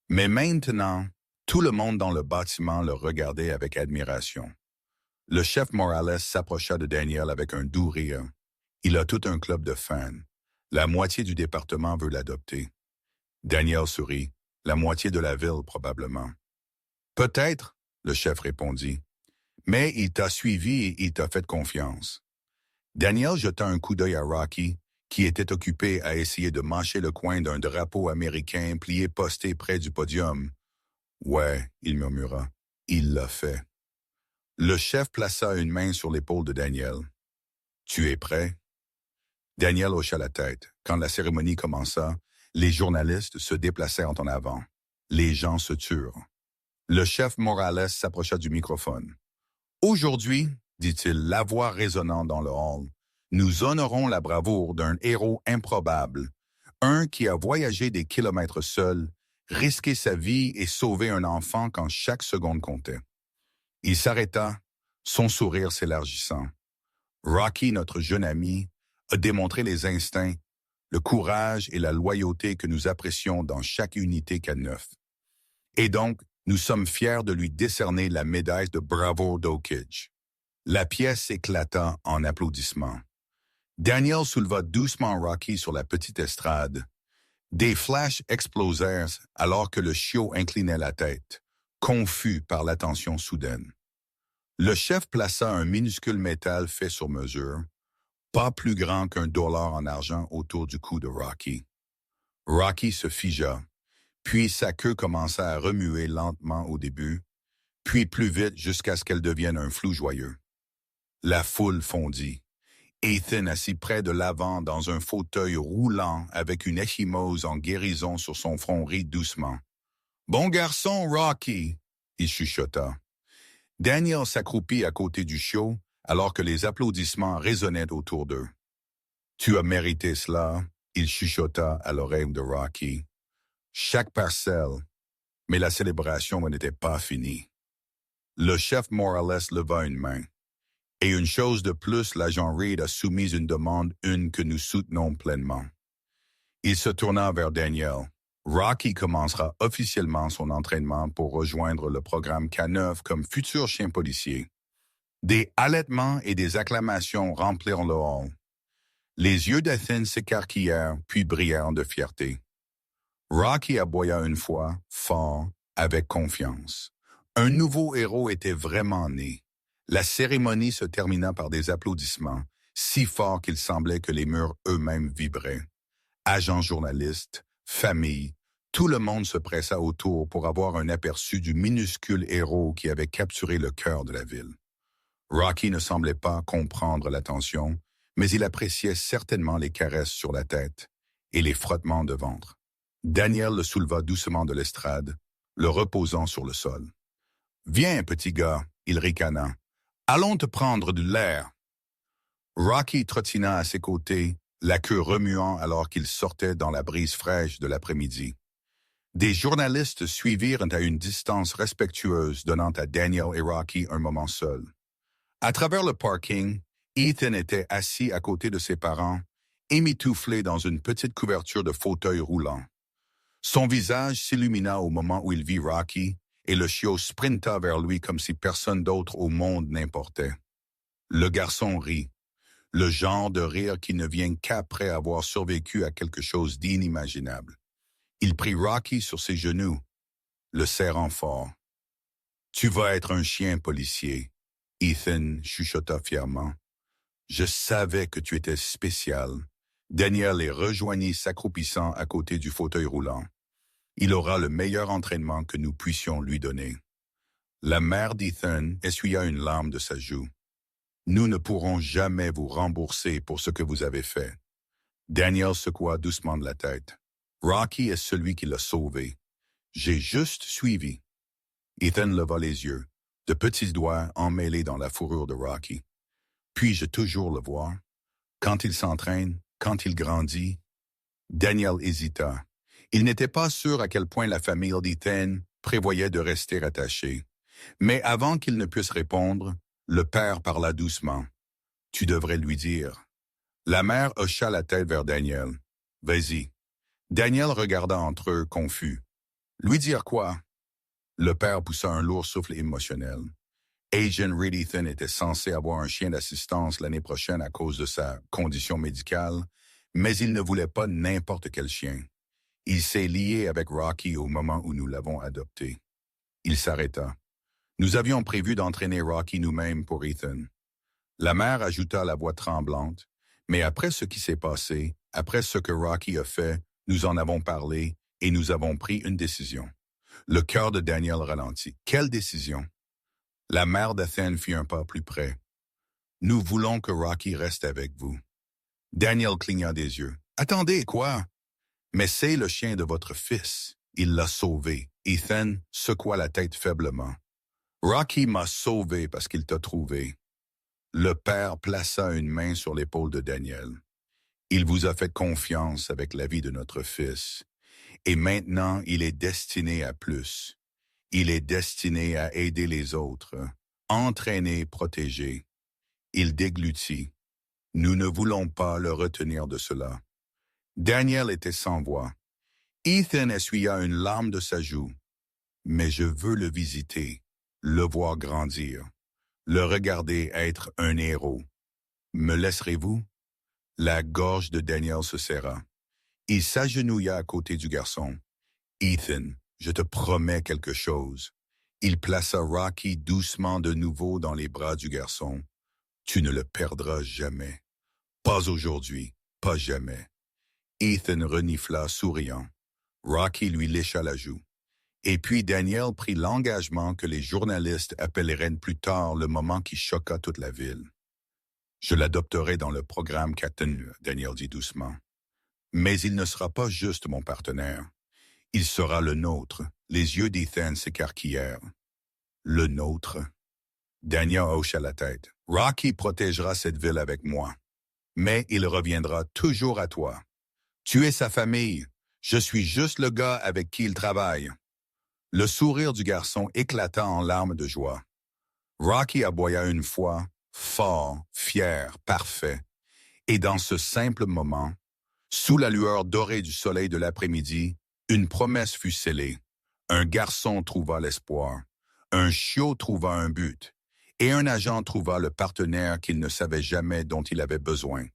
Mais maintenant, Tout le monde dans le bâtiment le regardait avec admiration. Le chef Morales s'approcha de Daniel avec un doux rire. Il a tout un club de fans. La moitié du département veut l'adopter. Daniel sourit. La moitié de la ville, probablement. Peut-être, le chef répondit. Mais il t'a suivi et il t'a fait confiance. Daniel jeta un coup d'œil à Rocky, qui était occupé à essayer de mâcher le coin d'un drapeau américain plié posté près du podium. Ouais, il murmura. Il l'a fait. Le chef plaça une main sur l'épaule de Daniel. Tu es prêt? Daniel hocha la tête. Quand la cérémonie commença, les journalistes se déplacèrent en avant. Les gens se turent. Le chef Morales s'approcha du microphone. Aujourd'hui, dit-il, la voix résonnant dans le hall, nous honorons la bravoure d'un héros improbable, un qui a voyagé des kilomètres seul, risqué sa vie et sauvé un enfant quand chaque seconde comptait. Il s'arrêta, son sourire s'élargissant. Rocky, notre jeune ami, a démontré les instincts, le courage et la loyauté que nous apprécions dans chaque unité K9. Et donc, nous sommes fiers de lui décerner la médaille de bravoure d'Oak Ridge. La pièce éclata en applaudissements. Daniel souleva doucement Rocky sur la petite estrade. Des flashs explosèrent alors que le chiot inclinait la tête, confus par l'attention soudaine. Le chef plaça un minuscule métal fait sur mesure, pas plus grand qu'un dollar en argent autour du cou de Rocky. Rocky se figea, puis sa queue commença à remuer lentement au début, puis plus vite jusqu'à ce qu'elle devienne un flou joyeux. La foule fondit. Ethan assis près de l'avant dans un fauteuil roulant avec une échymose en guérison sur son front rit doucement. « Bon garçon, Rocky! » il chuchota. Daniel s'accroupit à côté du chiot alors que les applaudissements résonnaient autour d'eux. « Tu as mérité cela, » il chuchota à l'oreille de Rocky. Chaque parcelle, mais la célébration n'était pas finie. Le chef Morales leva une main. Et une chose de plus, l'agent Reed a soumis une demande, une que nous soutenons pleinement. Il se tourna vers Daniel. Rocky commencera officiellement son entraînement pour rejoindre le programme K9 comme futur chien policier. Des halètements et des acclamations remplirent le hall. Les yeux d'Ethan s'écarquillèrent puis brillèrent de fierté. Rocky aboya une fois, fort, avec confiance. Un nouveau héros était vraiment né. La cérémonie se termina par des applaudissements, si forts qu'il semblait que les murs eux-mêmes vibraient. Agents journalistes, familles, tout le monde se pressa autour pour avoir un aperçu du minuscule héros qui avait capturé le cœur de la ville. Rocky ne semblait pas comprendre l'attention, mais il appréciait certainement les caresses sur la tête et les frottements de ventre. Daniel le souleva doucement de l'estrade, le reposant sur le sol. « Viens, petit gars, » il ricana. « Allons te prendre de l'air. » Rocky trottina à ses côtés, la queue remuant alors qu'il sortait dans la brise fraîche de l'après-midi. Des journalistes suivirent à une distance respectueuse, donnant à Daniel et Rocky un moment seul. À travers le parking, Ethan était assis à côté de ses parents, émitouflé dans une petite couverture de fauteuil roulant. Son visage s'illumina au moment où il vit Rocky, et le chiot sprinta vers lui comme si personne d'autre au monde n'importait. Le garçon rit, le genre de rire qui ne vient qu'après avoir survécu à quelque chose d'inimaginable. Il prit Rocky sur ses genoux, le serrant fort. « Tu vas être un chien policier, » Ethan chuchota fièrement. « Je savais que tu étais spécial. » Daniel les rejoignit s'accroupissant à côté du fauteuil roulant. Il aura le meilleur entraînement que nous puissions lui donner. La mère d'Ethan essuya une larme de sa joue. Nous ne pourrons jamais vous rembourser pour ce que vous avez fait. Daniel secoua doucement de la tête. Rocky est celui qui l'a sauvé. J'ai juste suivi. Ethan leva les yeux, de petits doigts emmêlés dans la fourrure de Rocky. Puis-je toujours le voir? Quand il s'entraîne, quand il grandit? Daniel hésita. Il n'était pas sûr à quel point la famille d'Ethan prévoyait de rester attachée. Mais avant qu'il ne puisse répondre, le père parla doucement. « Tu devrais lui dire. » La mère hocha la tête vers Daniel. « Vas-y. » Daniel regarda entre eux, confus. « Lui dire quoi? » Le père poussa un lourd souffle émotionnel. Agent Reed Ethan était censé avoir un chien d'assistance l'année prochaine à cause de sa condition médicale, mais il ne voulait pas n'importe quel chien. Il s'est lié avec Rocky au moment où nous l'avons adopté. Il s'arrêta. Nous avions prévu d'entraîner Rocky nous-mêmes pour Ethan. La mère ajouta la voix tremblante, mais après ce qui s'est passé, après ce que Rocky a fait, nous en avons parlé et nous avons pris une décision. Le cœur de Daniel ralentit. Quelle décision? La mère d'Ethan fit un pas plus près. Nous voulons que Rocky reste avec vous. Daniel cligna des yeux. Attendez, quoi? Mais c'est le chien de votre fils. Il l'a sauvé. Ethan secoua la tête faiblement. Rocky m'a sauvé parce qu'il t'a trouvé. Le père plaça une main sur l'épaule de Daniel. Il vous a fait confiance avec la vie de notre fils. Et maintenant, il est destiné à plus. Il est destiné à aider les autres, entraîner, protéger. Il déglutit. Nous ne voulons pas le retenir de cela. Daniel était sans voix. Ethan essuya une larme de sa joue. Mais je veux le visiter, le voir grandir, le regarder être un héros. Me laisserez-vous? La gorge de Daniel se serra. Il s'agenouilla à côté du garçon. Ethan, je te promets quelque chose. Il plaça Rocky doucement de nouveau dans les bras du garçon. Tu ne le perdras jamais. Pas aujourd'hui, pas jamais. Ethan renifla, souriant. Rocky lui lécha la joue. Et puis Daniel prit l'engagement que les journalistes appelleraient plus tard le moment qui choqua toute la ville. Je l'adopterai dans le programme Captain, Daniel dit doucement. Mais il ne sera pas juste mon partenaire. Il sera le nôtre. Les yeux d'Ethan s'écarquillèrent. Le nôtre. Daniel hocha la tête. Rocky protégera cette ville avec moi. Mais il reviendra toujours à toi. Tu es sa famille. Je suis juste le gars avec qui il travaille. Le sourire du garçon éclata en larmes de joie. Rocky aboya une fois, fort, fier, parfait. Et dans ce simple moment, sous la lueur dorée du soleil de l'après-midi, une promesse fut scellée. Un garçon trouva l'espoir. Un chiot trouva un but. Et un agent trouva le partenaire qu'il ne savait jamais dont il avait besoin.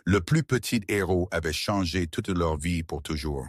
Le plus petit héros avait changé toute leur vie pour toujours.